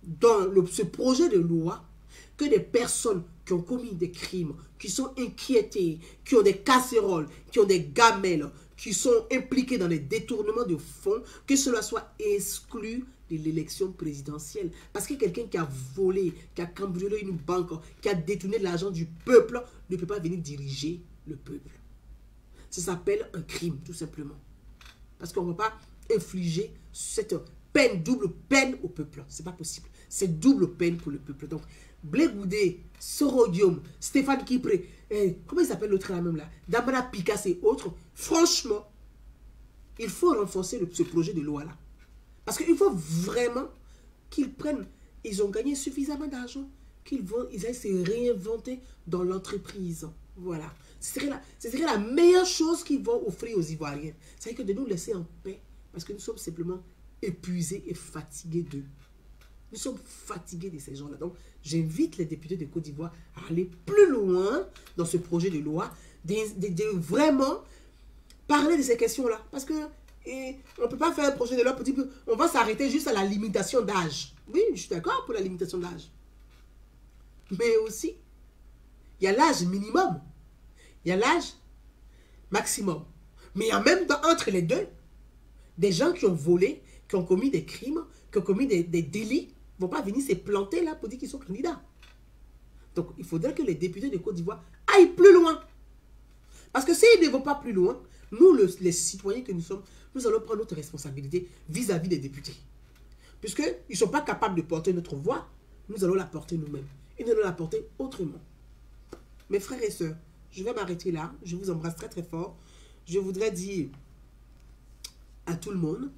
Speaker 1: dans ce projet de loi, que des personnes qui ont commis des crimes, qui sont inquiétées, qui ont des casseroles, qui ont des gamelles, qui sont impliqués dans les détournements de fonds, que cela soit exclu de l'élection présidentielle. Parce que quelqu'un qui a volé, qui a cambriolé une banque, qui a détourné l'argent du peuple, ne peut pas venir diriger le peuple. Ça s'appelle un crime, tout simplement. Parce qu'on ne va pas infliger cette peine, double peine au peuple. C'est pas possible. C'est double peine pour le peuple. Donc, Blé Goudé, Sorodium, Stéphane Kipré, comment il s'appelle l'autre là même là, Damana Picasso et autres, franchement, il faut renforcer ce projet de loi là. Parce qu'il faut vraiment qu'ils prennent, ils ont gagné suffisamment d'argent, qu'ils aillent se réinventer dans l'entreprise. Voilà. Ce serait la meilleure chose qu'ils vont offrir aux Ivoiriens. C'est-à-dire que de nous laisser en paix, parce que nous sommes simplement épuisés et fatigués d'eux. Nous sommes fatigués de ces gens-là. Donc, j'invite les députés de Côte d'Ivoire à aller plus loin dans ce projet de loi, de vraiment parler de ces questions-là. Parce que on ne peut pas faire un projet de loi pour dire qu'on va s'arrêter juste à la limitation d'âge. Oui, je suis d'accord pour la limitation d'âge. Mais aussi, il y a l'âge minimum. Il y a l'âge maximum. Mais en même temps, entre les deux, des gens qui ont volé, qui ont commis des crimes, qui ont commis des délits, ne vont pas venir se planter là pour dire qu'ils sont candidats. Donc, il faudrait que les députés de Côte d'Ivoire aillent plus loin. Parce que s'ils ne vont pas plus loin, nous, les citoyens que nous sommes, nous allons prendre notre responsabilité vis-à-vis des députés. Puisqu'ils ne sont pas capables de porter notre voix, nous allons la porter nous-mêmes. Et nous allons la porter autrement. Mes frères et sœurs, je vais m'arrêter là. Je vous embrasse très très fort. Je voudrais dire à tout le monde,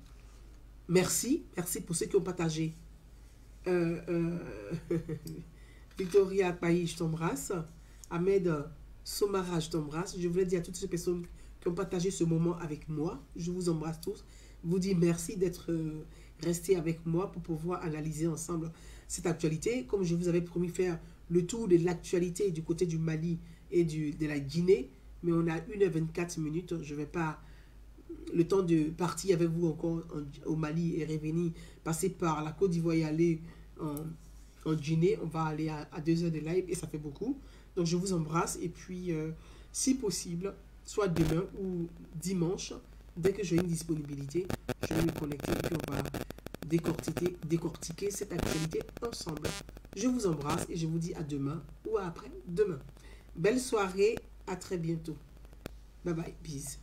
Speaker 1: merci. Merci pour ceux qui ont partagé. Victoria Payi, je t'embrasse. Ahmed Somara, je t'embrasse. Je voulais dire à toutes ces personnes qui ont partagé ce moment avec moi, je vous embrasse tous. Vous dis merci d'être restés avec moi pour pouvoir analyser ensemble cette actualité. Comme je vous avais promis faire le tour de l'actualité du côté du Mali et de la Guinée, mais on a 1h24 minutes. Je ne vais pas... Le temps de partir avec vous encore au Mali et revenir, passer par la Côte d'Ivoire et aller en Guinée. On va aller à 2 heures de live et ça fait beaucoup. Donc je vous embrasse et puis si possible, soit demain ou dimanche, dès que j'ai une disponibilité, je vais me connecter et puis on va décortiquer cette actualité ensemble. Je vous embrasse et je vous dis à demain ou à après-demain. Belle soirée, à très bientôt. Bye bye, peace.